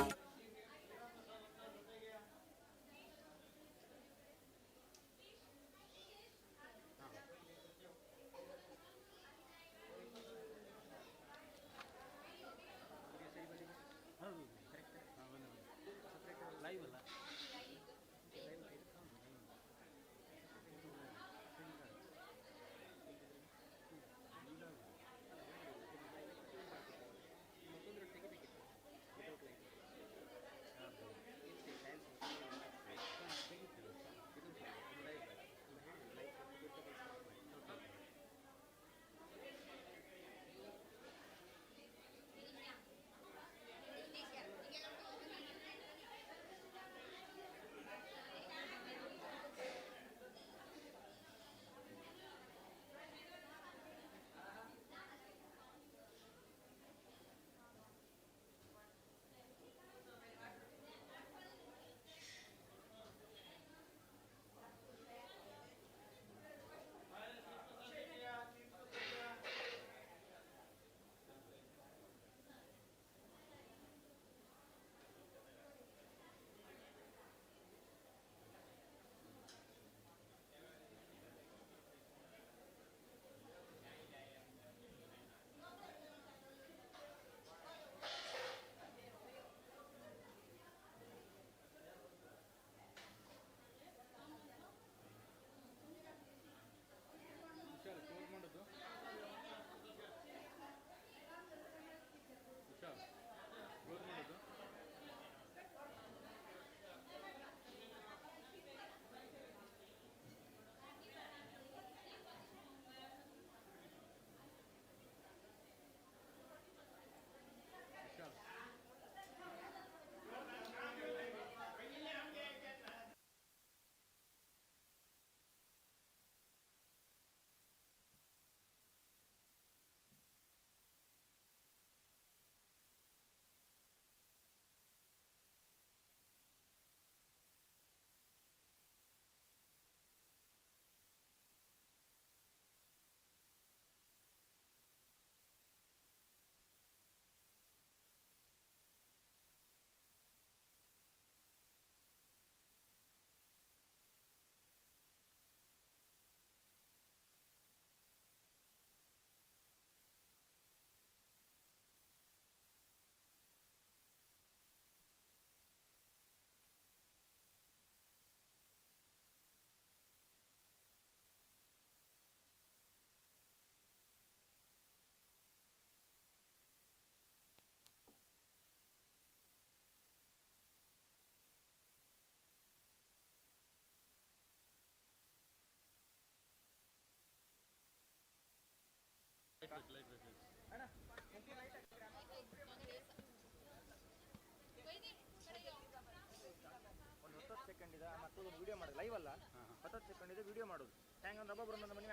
ಒಂದು 10 ಸೆಕೆಂಡ್ ಇದೆ ಮತ್ತು ಒಂದು ವಿಡಿಯೋ ಮಾಡಿ ಲೈವ್ ಅಲ್ಲ 10 ಸೆಕೆಂಡ್ ಇದೆ ವಿಡಿಯೋ ಮಾಡೋದು ಹ್ಯಾಂಗ ಒಂದು ಒಬ್ಬೊಬ್ಬರು ಮನೆ